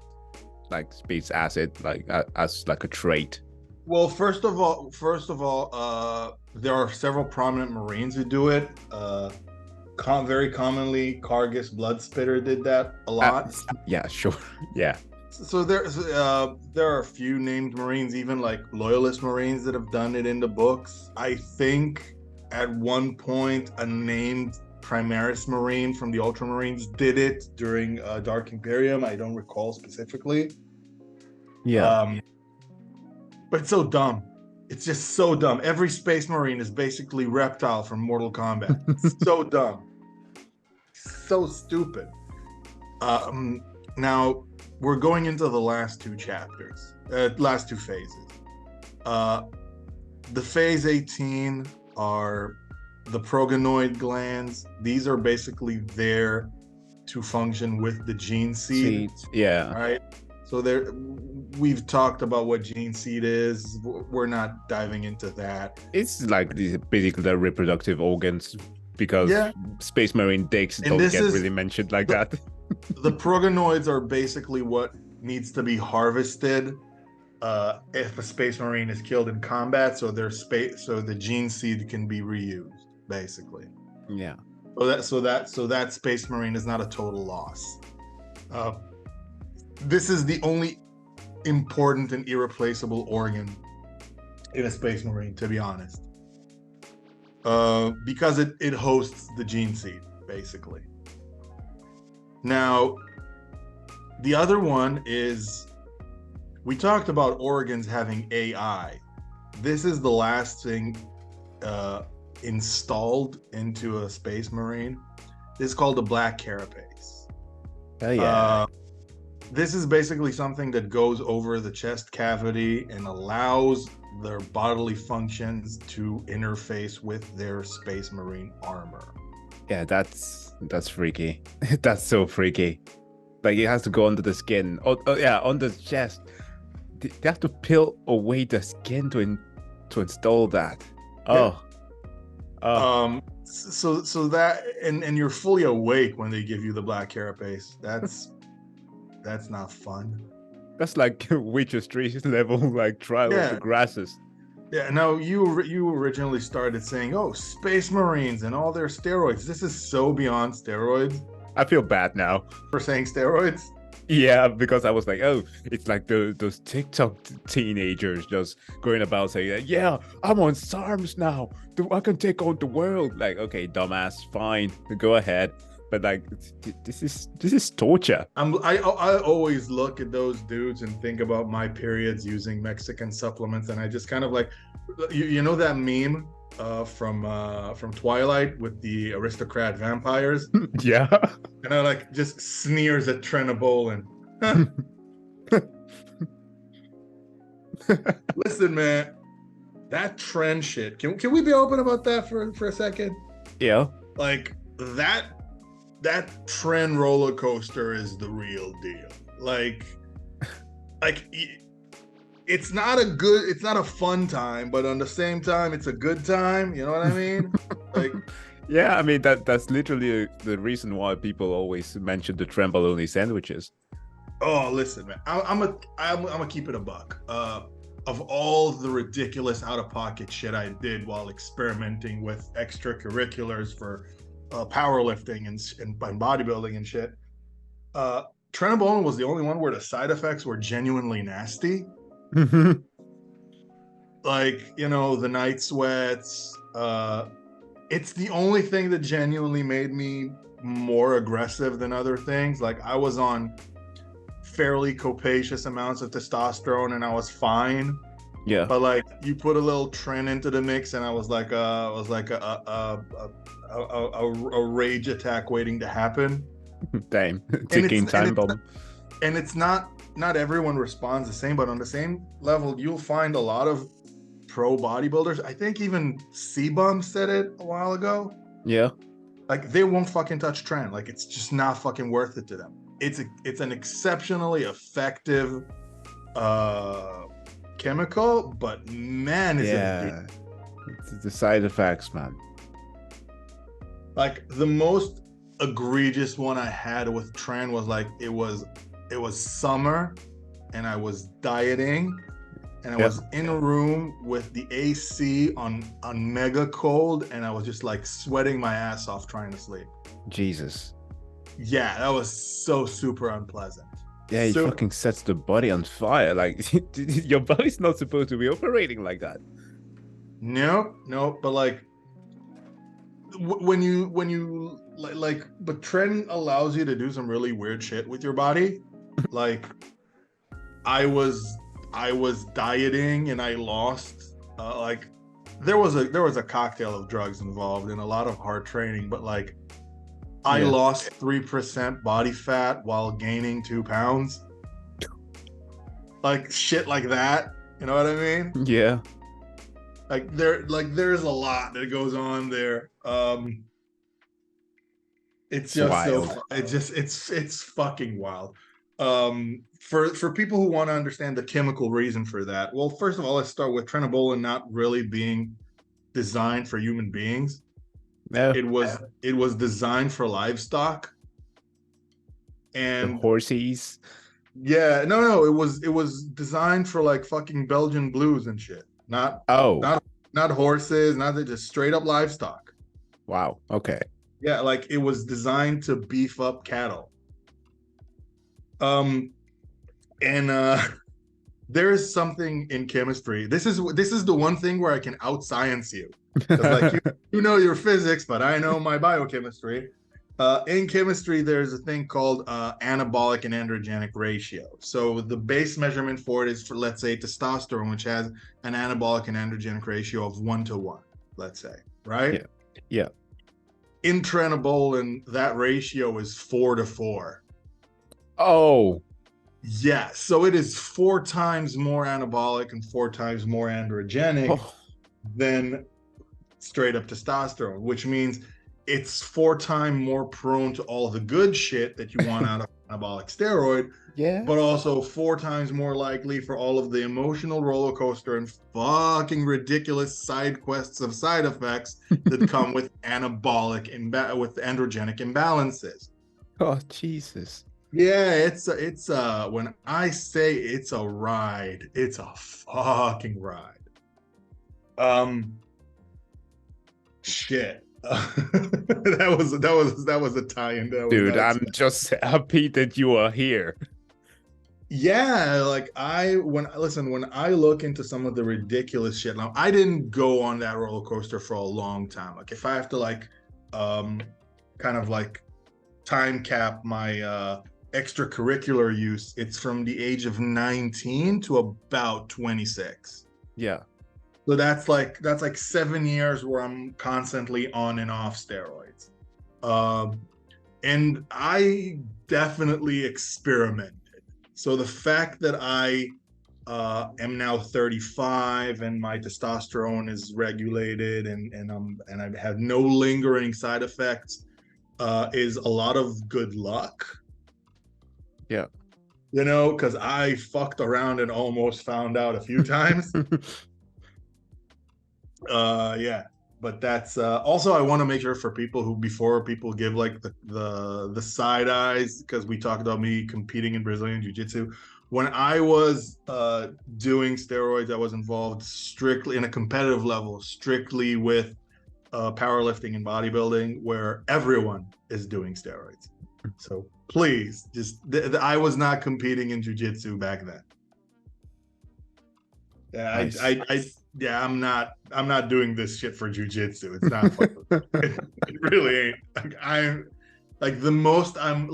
like space acid like as like a trait? Well, first of all, there are several prominent Marines who do it. Very commonly, Kargas Bloodspitter did that a lot. Yeah, sure. Yeah. So there are a few named Marines, even like Loyalist Marines, that have done it in the books. I think at one point a named Primaris Marine from the Ultramarines did it during Dark Imperium. I don't recall specifically. Yeah. But it's so dumb. It's just so dumb. Every Space Marine is basically Reptile from Mortal Kombat. It's so dumb. So stupid. Now, we're going into the last two chapters. Last two phases. The phase 18 are the progonoid glands. These are basically there to function with the gene seed. Yeah. Right? So we've talked about what gene seed is. We're not diving into that. It's like basically the reproductive organs, because Space Marine dicks don't get really mentioned like that. The progonoids are basically what needs to be harvested if a Space Marine is killed in combat, so the gene seed can be reused, basically. Yeah. So that Space Marine is not a total loss. This is the only important and irreplaceable organ in a Space Marine, to be honest. Because it hosts the gene seed, basically. Now, the other one is, we talked about organs having AI. This is the last thing installed into a Space Marine. This is called the Black Carapace. Oh, yeah. This is basically something that goes over the chest cavity and allows their bodily functions to interface with their Space Marine armor. Yeah, that's freaky. That's so freaky. Like, it has to go under the skin. Oh yeah, on the chest. They have to peel away the skin to install that. Oh. Yeah. So that and you're fully awake when they give you the Black Carapace. That's not fun. That's like Witcher 3 level, like trial of the grasses. Yeah. Now you originally started saying, "Oh, Space Marines and all their steroids." This is so beyond steroids. I feel bad now for saying steroids. Yeah, because I was like, oh, it's like those TikTok teenagers just going about saying, "Yeah, I'm on SARMs now. I can take on the world." Like, okay, dumbass, fine, go ahead. But like, this is torture. I always look at those dudes and think about my periods using Mexican supplements, and I just kind of like, you know that meme from Twilight with the aristocrat vampires? Yeah. And I like just sneers at Trenobolin. Listen, man, that trend shit. Can we be open about that for a second? Yeah. Like that trend roller coaster is the real deal. Like it's not a fun time, but on the same time, it's a good time. You know what I mean? Like, yeah, I mean that's literally the reason why people always mention the Tremboloni sandwiches. Oh, listen, man, I'm gonna keep it a buck. of all the ridiculous out-of-pocket shit I did while experimenting with extracurriculars for powerlifting and bodybuilding and shit, Trenbolone was the only one where the side effects were genuinely nasty. Like, you know, the night sweats. It's the only thing that genuinely made me more aggressive than other things. Like, I was on fairly copious amounts of testosterone and I was fine. Yeah. But like, you put a little tren into the mix and I was like a rage attack waiting to happen. Damn. Ticking time bomb. And it's not everyone responds the same, but on the same level, you'll find a lot of pro bodybuilders. I think even C-Bum said it a while ago. Yeah. Like, they won't fucking touch tren. Like, it's just not fucking worth it to them. It's an exceptionally effective chemical, but man, is it it's the side effects, man. Like, the most egregious one I had with tren was like, it was summer and I was dieting and I was in a room with the AC on mega cold and I was just like sweating my ass off trying to sleep. Jesus. Yeah, that was so super unpleasant. Yeah, it fucking sets the body on fire. Like, your body's not supposed to be operating like that. No, but like, when you like, but tren allows you to do some really weird shit with your body. Like, I was dieting and I lost like, there was a cocktail of drugs involved and a lot of hard training, but like, I lost 3% body fat while gaining 2 pounds. Like, shit like that. You know what I mean? Yeah. Like, there's a lot that goes on there. It's just wild. It's fucking wild. For people who want to understand the chemical reason for that, well, first of all, let's start with Trenbolone not really being designed for human beings. No. It was designed for livestock and the horsies. Yeah, no, it was designed for like fucking Belgian blues and shit. Not horses, just straight up livestock. Wow. Okay. Yeah, like, it was designed to beef up cattle. There is something in chemistry. This is the one thing where I can out-science you. Because like, you know your physics, but I know my biochemistry. In chemistry, there's a thing called anabolic and androgenic ratio. So the base measurement for it is for, let's say, testosterone, which has an anabolic and androgenic ratio of 1:1, let's say, right? Yeah. In Trenbolone, that ratio is 4:4. Oh. Yeah, so it is 4 times more anabolic and 4 times more androgenic than straight up testosterone, which means it's 4 times more prone to all the good shit that you want out of anabolic steroid, but also 4 times more likely for all of the emotional roller coaster and fucking ridiculous side quests of side effects that come with anabolic with androgenic imbalances. Oh, Jesus. Yeah, it's when I say it's a ride, it's a fucking ride. Shit. that was a tie-in. Dude, I'm just happy that you are here. Yeah, like, when I look into some of the ridiculous shit, now I didn't go on that roller coaster for a long time. Like, if I have to like kind of like time cap my extracurricular use, it's from the age of 19 to about 26. Yeah. So that's like 7 years where I'm constantly on and off steroids. And I definitely experimented. So the fact that I am now 35 and my testosterone is regulated and I have no lingering side effects is a lot of good luck. Yeah. You know, because I fucked around and almost found out a few times. Yeah, but that's also, I want to make sure for people who, before people give like the side eyes, because we talked about me competing in Brazilian Jiu-Jitsu, when I was doing steroids, I was involved strictly in a competitive level, strictly with powerlifting and bodybuilding, where everyone is doing steroids. So please, just I was not competing in jiu-jitsu back then. Nice. I'm not doing this shit for jiu-jitsu. It's not fun. It really ain't. Like the most I'm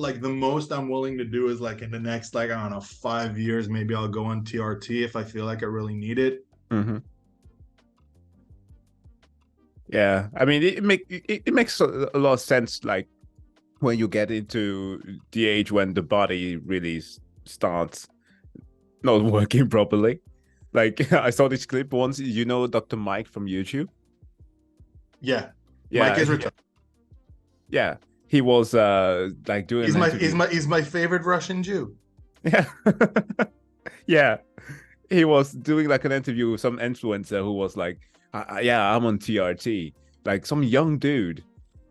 willing to do is like in the next, like, I don't know, 5 years, maybe I'll go on TRT if I feel like I really need it. Mm-hmm. Yeah, I mean, it makes a lot of sense, like when you get into the age when the body really starts not working properly. Like I saw this clip once, you know, Dr. Mike from YouTube. Yeah, Yeah, Mike is retired. Yeah, he was like doing. He's my favorite Russian Jew. Yeah, yeah, he was doing like an interview with some influencer who was like, "Yeah, I'm on TRT," like some young dude,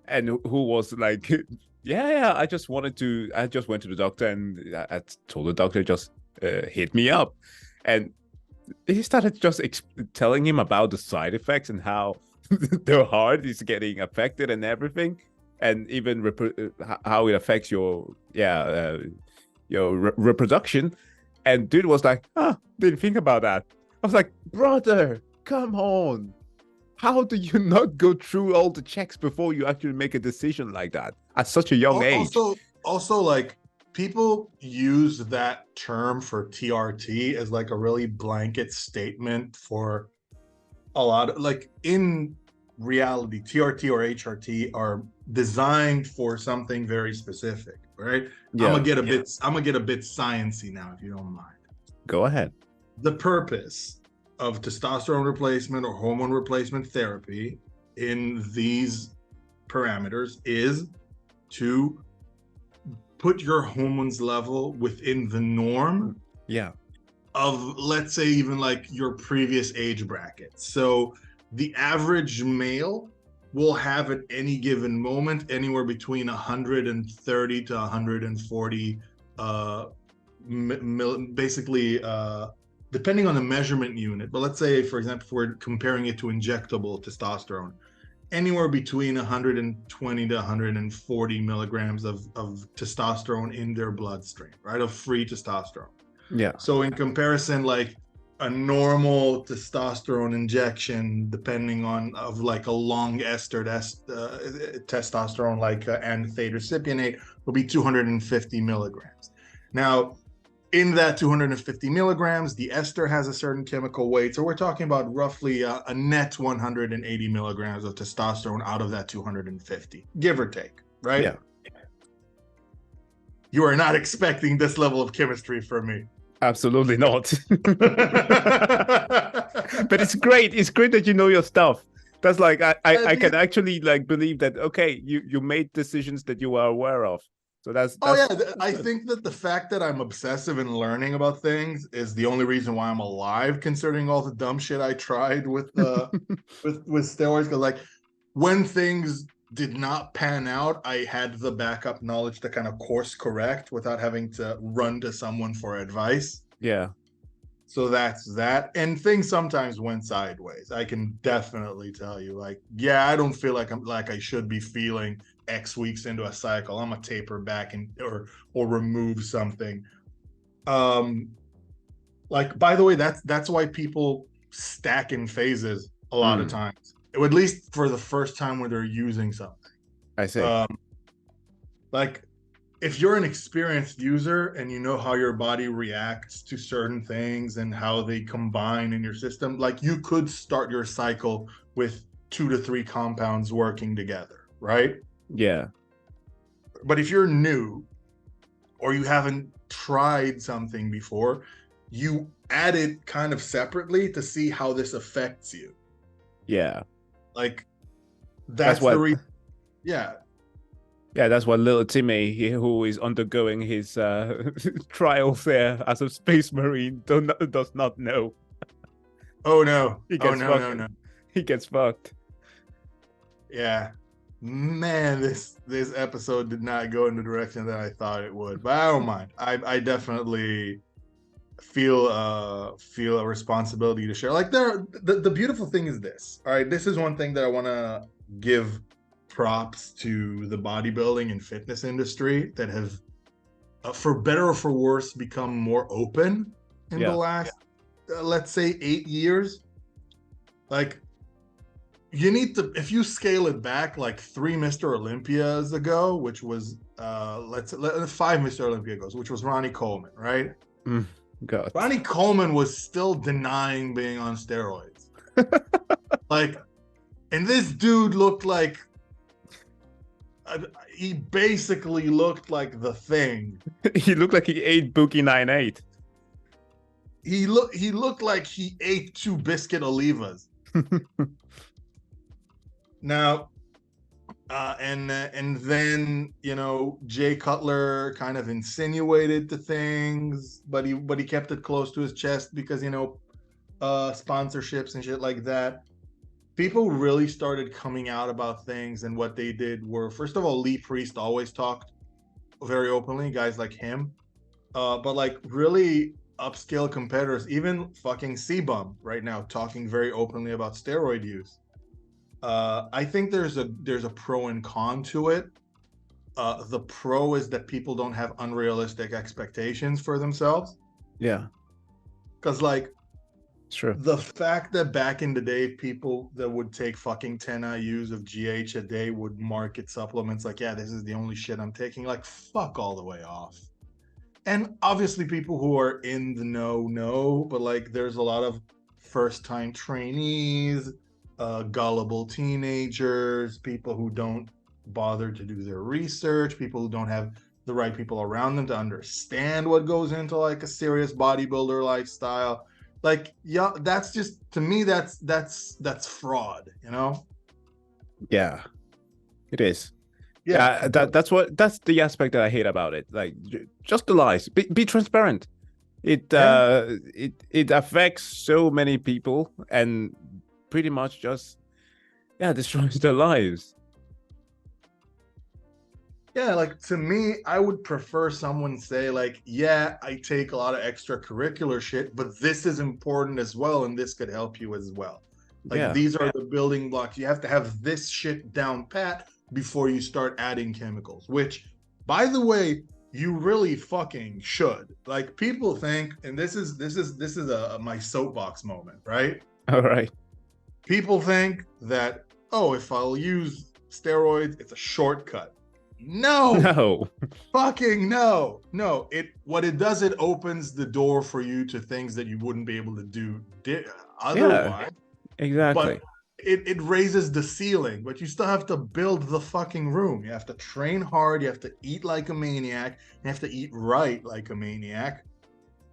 and who was like, "Yeah, I just went to the doctor and I told the doctor just hit me up," and he started just telling him about the side effects and how their heart is getting affected and everything, and even how it affects your reproduction. And dude was like, didn't think about that. I was like, brother, come on. How do you not go through all the checks before you actually make a decision like that at such a young age? Also, like, people use that term for TRT as like a really blanket statement for a lot of, like, in reality, TRT or HRT are designed for something very specific, right? Yeah. I'm gonna get a bit sciencey now, if you don't mind. Go ahead. The purpose of testosterone replacement or hormone replacement therapy in these parameters is to put your hormones level within the norm of, let's say, even like your previous age bracket. So the average male will have at any given moment anywhere between 130 to 140 basically depending on the measurement unit, but let's say, for example, if we're comparing it to injectable testosterone, anywhere between 120 to 140 milligrams of testosterone in their bloodstream, right? Of free testosterone. Yeah. So in comparison, like a normal testosterone injection, depending on of like a long ester testosterone, like N-theta-cypionate, will be 250 milligrams. Now, in that 250 milligrams, the ester has a certain chemical weight. So we're talking about roughly a net 180 milligrams of testosterone out of that 250, give or take, right? Yeah. You are not expecting this level of chemistry from me. Absolutely not. But it's great. It's great that you know your stuff. That's like, I can actually like believe that, okay, you made decisions that you are aware of. So that's I think that the fact that I'm obsessive in learning about things is the only reason why I'm alive, considering all the dumb shit I tried with with steroids. Because like when things did not pan out, I had the backup knowledge to kind of course correct without having to run to someone for advice. Yeah. So that's that. And things sometimes went sideways. I can definitely tell you, like, yeah, I don't feel like I should be feeling X weeks into a cycle. I'm gonna taper back and or remove something. Like, by the way, that's why people stack in phases a lot of times, at least for the first time when they're using something. I see. Like, if you're an experienced user and you know how your body reacts to certain things and how they combine in your system, like, you could start your cycle with 2 to 3 compounds working together, right? Yeah. But if you're new or you haven't tried something before, you add it kind of separately to see how this affects you. Yeah. Like, that's the reason. Yeah. Yeah, that's what little Timmy, who is undergoing his trials there as a space marine, does not know. Oh no! No. He gets fucked. Yeah, man, this episode did not go in the direction that I thought it would, but I don't mind. I definitely feel a responsibility to share. Like the beautiful thing is this. All right, this is one thing that I want to give props to the bodybuilding and fitness industry that have, for better or for worse, become more open in the last, let's say, 8 years. Like, you need to, if you scale it back like 3 Mr. Olympias ago, which was 5 Mr. Olympia goes, which was Ronnie Coleman, right? God. Ronnie Coleman was still denying being on steroids. Like, and this dude looked like, he basically looked like the Thing. He looked like he ate Bookie 98. He looked like he ate 2 biscuit olivas. Now, and then, you know, Jay Cutler kind of insinuated the things, but he kept it close to his chest because, you know, sponsorships and shit like that. People really started coming out about things, and what they did were, first of all, Lee Priest always talked very openly, guys like him, but like really upscale competitors, even fucking C-Bum right now, talking very openly about steroid use. I think there's a pro and con to it. The pro is that people don't have unrealistic expectations for themselves. Yeah. Because, like, sure, the fact that back in the day, people that would take fucking 10 IUs of GH a day would market supplements like, yeah, this is the only shit I'm taking. Like, fuck all the way off. And obviously people who are in the know, but like there's a lot of first-time trainees, gullible teenagers, people who don't bother to do their research, people who don't have the right people around them to understand what goes into like a serious bodybuilder lifestyle. Like, yeah, that's just, to me, that's fraud, you know? Yeah, it is. Yeah, that's the aspect that I hate about it. Like, just the lies. Be transparent. It affects so many people and pretty much just destroys their lives. Yeah, like, to me, I would prefer someone say like, yeah, I take a lot of extracurricular shit, but this is important as well, and this could help you as well. Like, these are the building blocks. You have to have this shit down pat before you start adding chemicals, which, by the way, you really fucking should. Like, people think, and this is my soapbox moment, right? All right. People think that, oh, if I'll use steroids, it's a shortcut. No, fucking no. What it does, it opens the door for you to things that you wouldn't be able to do otherwise. Yeah, exactly. But it raises the ceiling, but you still have to build the fucking room. You have to train hard. You have to eat like a maniac. You have to eat right like a maniac.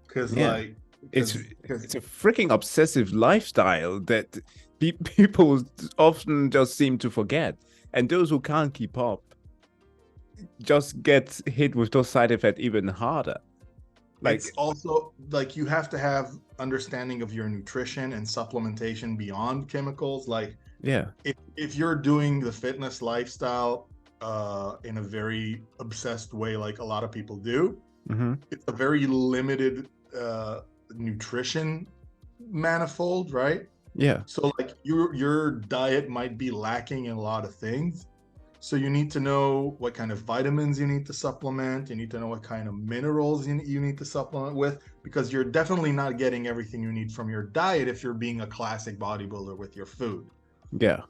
Because it's a freaking obsessive lifestyle that people often just seem to forget, and those who can't keep up just get hit with those side effects even harder. Like, it's also like you have to have understanding of your nutrition and supplementation beyond chemicals. Like, if you're doing the fitness lifestyle in a very obsessed way, like a lot of people do, it's a very limited nutrition manifold, right? Yeah. So like your diet might be lacking in a lot of things. So you need to know what kind of vitamins you need to supplement. You need to know what kind of minerals you need to supplement with, because you're definitely not getting everything you need from your diet if you're being a classic bodybuilder with your food. Yeah.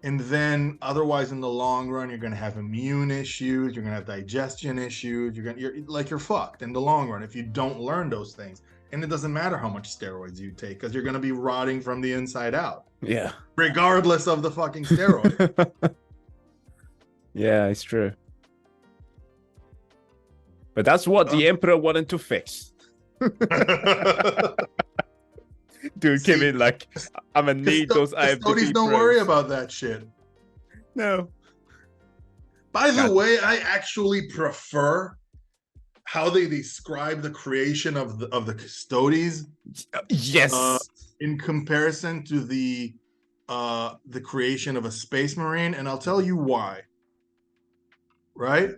And then otherwise, in the long run, you're going to have immune issues. You're going to have digestion issues. You're fucked in the long run if you don't learn those things. And it doesn't matter how much steroids you take, because you're going to be rotting from the inside out. Yeah. Regardless of the fucking steroid. Yeah, it's true. But that's what the emperor wanted to fix. Dude came in like, I'm gonna need those IFBB don't worry about that shit. No. By the way, I actually prefer how they describe the creation of the custodes. Yes. In comparison to the creation of a space marine, and I'll tell you why. Right?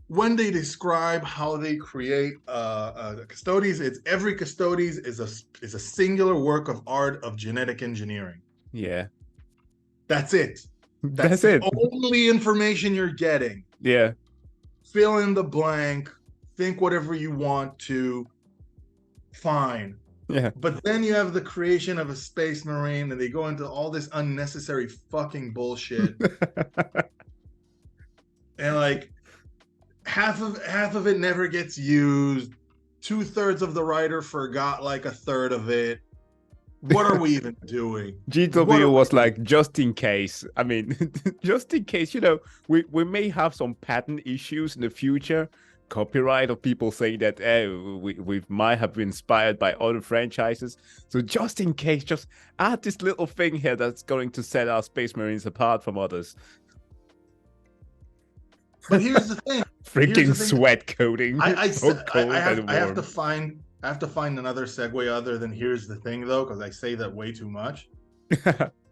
when they describe how they create Custodes, it's every Custodes is a singular work of art of genetic engineering. Yeah. That's it. That's the it. Only information you're getting. Yeah. Fill in the blank, think whatever you want to, fine. Yeah. But then you have the creation of a space marine, and they go into all this unnecessary fucking bullshit. And like half of it never gets used. 2/3 of the writer forgot like 1/3 of it. What are we even doing? GW was like, just in case. I mean, just in case, you know, we may have some patent issues in the future, copyright, of people saying that we might have been inspired by other franchises. So just in case, just add this little thing here that's going to set our Space Marines apart from others. But here's the thing. Freaking sweat coating. I have to find another segue other than here's the thing, though, because I say that way too much.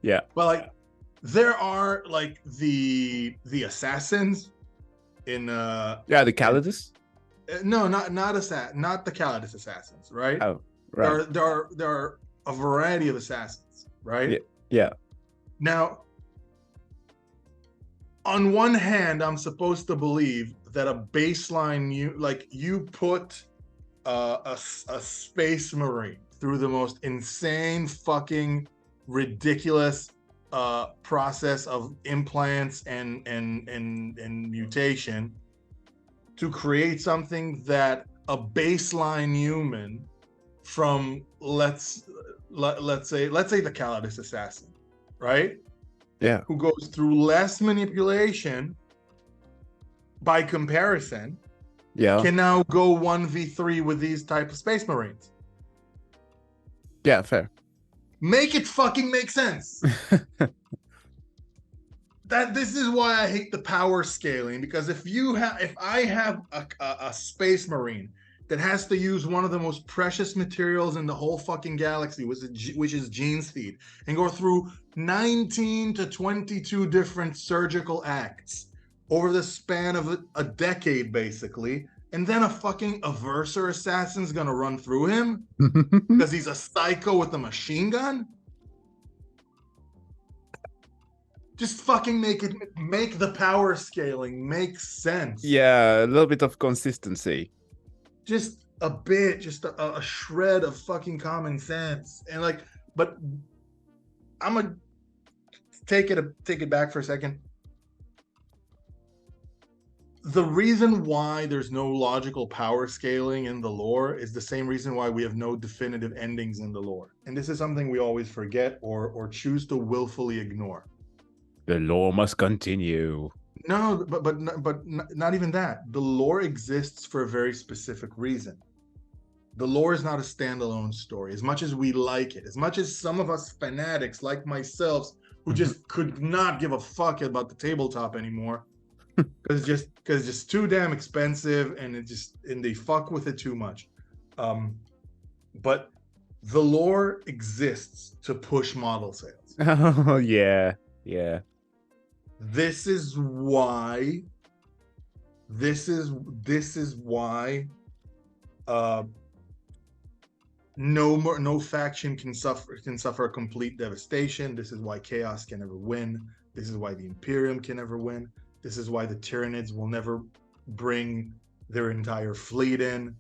Yeah. But like, there are like the assassins in yeah, the Calidus. No, not the Calidus assassins, right? Oh, right. There are a variety of assassins, right? Yeah. Now, on one hand, I'm supposed to believe that a baseline, you put a space marine through the most insane fucking ridiculous process of implants and mutation to create something that a baseline human from let's say the Calidus assassin, right? Yeah. Who goes through less manipulation by comparison, can now go 1v3 with these type of space marines. Yeah, fair. Make it fucking make sense. This is why I hate the power scaling, because if I have a space marine that has to use one of the most precious materials in the whole fucking galaxy, which is gene seed, and go through 19 to 22 different surgical acts over the span of a decade, basically, and then a fucking Averser assassin's gonna run through him because he's a psycho with a machine gun. Just fucking make the power scaling make sense. Yeah, a little bit of consistency. Just a bit, just a shred of fucking common sense. And like, but I'm gonna take it back for a second. The reason why there's no logical power scaling in the lore is the same reason why we have no definitive endings in the lore. And this is something we always forget or choose to willfully ignore. The lore must continue. No, but not even that. The lore exists for a very specific reason. The lore is not a standalone story. As much as we like it, as much as some of us fanatics like myself who just could not give a fuck about the tabletop anymore, because it's just too damn expensive, and they fuck with it too much. But the lore exists to push model sales. Oh yeah. This is why no faction can suffer complete devastation. This is why chaos can never win. This is why the Imperium can never win. This is why the Tyranids will never bring their entire fleet in.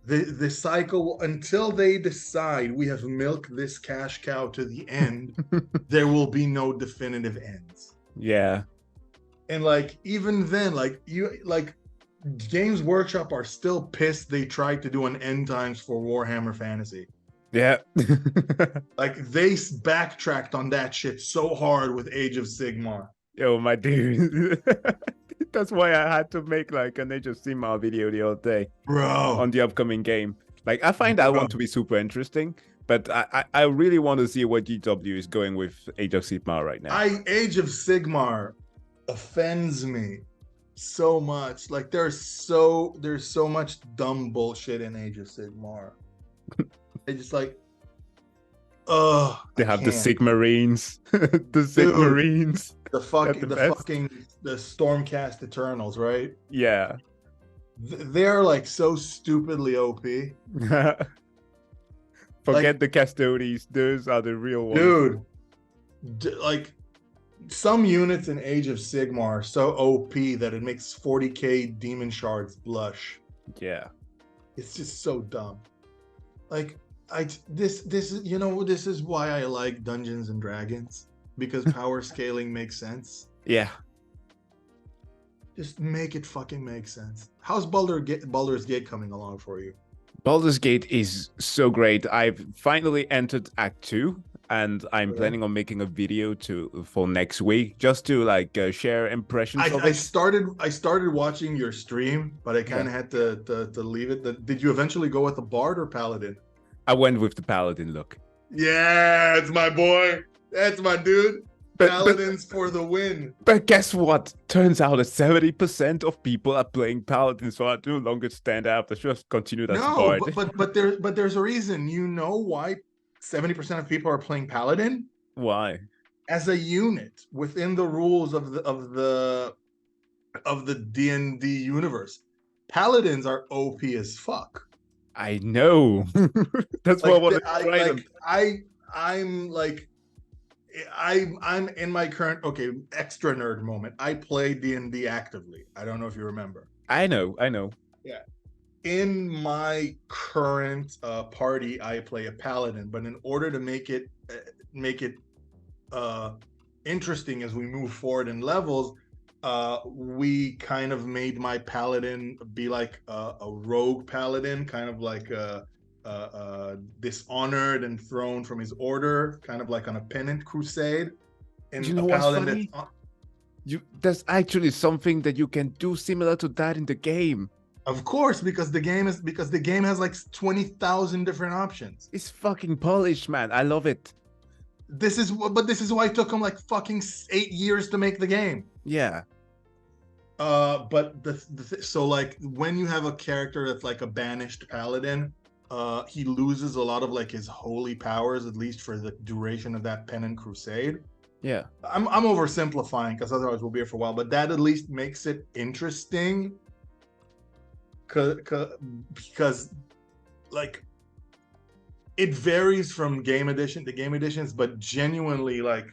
The cycle, until they decide we have milked this cash cow to the end, there will be no definitive ends. Yeah. And like, even then, Games Workshop are still pissed they tried to do an end times for Warhammer Fantasy. Yeah. Like, they backtracked on that shit so hard with Age of Sigmar. Yo, my dude. That's why I had to make like an Age of Sigmar video the other day, bro, on the upcoming game. Like, I find that one to be super interesting, but I really want to see what GW is going with Age of Sigmar right now. Age of Sigmar offends me so much. Like, there's so much dumb bullshit in Age of Sigmar. They just like, they have the Sigmarines. The Sigmarines. The Stormcast Eternals, right? Yeah. They're like so stupidly OP. Forget the custodies. Those are the real ones. Dude, like some units in Age of Sigmar are so OP that it makes 40k demon shards blush. Yeah. It's just so dumb. Like this is why I like Dungeons and Dragons, because power scaling makes sense. Yeah. Just make it fucking make sense. How's Baldur's Gate coming along for you? Baldur's Gate is so great. I've finally entered Act 2, and I'm planning on making a video for next week, just to like share impressions of it. I started watching your stream, but I kind of had to leave it. Did you eventually go with the Bard or Paladin? I went with the Paladin look. Yeah, it's my boy. That's my dude. Paladins for the win. But guess what? Turns out that 70% of people are playing Paladins, so I no longer stand out. Let's just continue that. No, but there's a reason. You know why 70% of people are playing Paladin? Why? As a unit within the rules of the D&D universe, Paladins are OP as fuck. I know. That's like, what I'm in my current extra nerd moment. I play D&D actively. I don't know if you remember. I know. Yeah. In my current party, I play a paladin, but in order to make it interesting as we move forward in levels, we kind of made my paladin be like a rogue paladin, kind of like dishonored and thrown from his order, kind of like on a penitent crusade. And you know what's funny? There's actually something that you can do similar to that in the game. Of course, because the game has like 20,000 different options. It's fucking polished, man. I love it. This is why it took them like fucking 8 years to make the game. Yeah. But so like when you have a character that's like a banished paladin, he loses a lot of like his holy powers, at least for the duration of that penitent crusade. Yeah. I'm oversimplifying because otherwise we'll be here for a while, but that at least makes it interesting. Because like it varies from game edition to game editions, but genuinely like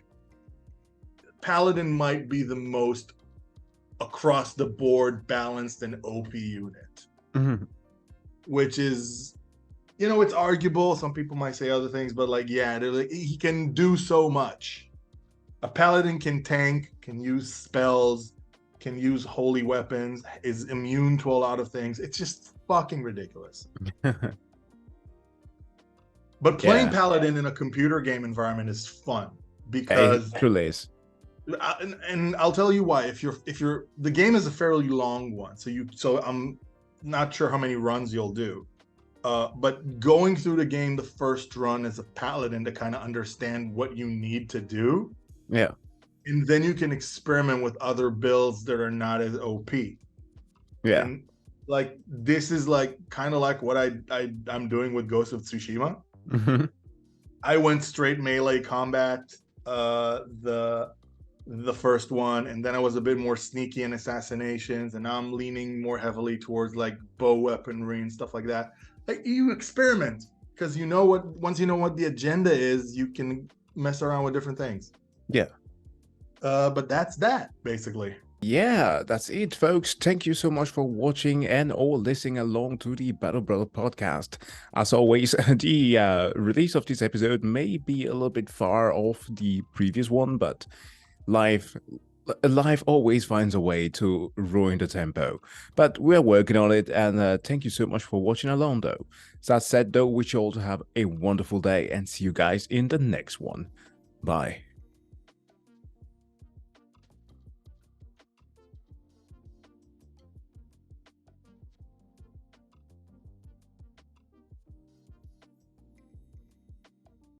Paladin might be the most across the board balanced and OP unit. Mm-hmm. Which is, it's arguable. Some people might say other things, but like, yeah, like, he can do so much. A Paladin can tank, can use spells, can use holy weapons, is immune to a lot of things. It's just fucking ridiculous. But playing Paladin in a computer game environment is fun because it truly is. And I'll tell you why. If you're the game is a fairly long one, so I'm not sure how many runs you'll do. But going through the game the first run as a Paladin to kind of understand what you need to do. Yeah. And then you can experiment with other builds that are not as OP. Yeah. And like this is like kind of like what I'm doing with Ghost of Tsushima. Mm-hmm. I went straight melee combat the first one, and then I was a bit more sneaky in assassinations, and now I'm leaning more heavily towards like bow weaponry and stuff like that. Like you experiment because once you know what the agenda is, you can mess around with different things. Yeah. But that's that basically. Yeah, that's it, folks. Thank you so much for watching and or listening along to the Battle Brother podcast. As always, the release of this episode may be a little bit far off the previous one, but life always finds a way to ruin the tempo. But we're working on it, and thank you so much for watching along, though. That said, though, wish you all to have a wonderful day, and see you guys in the next one. Bye.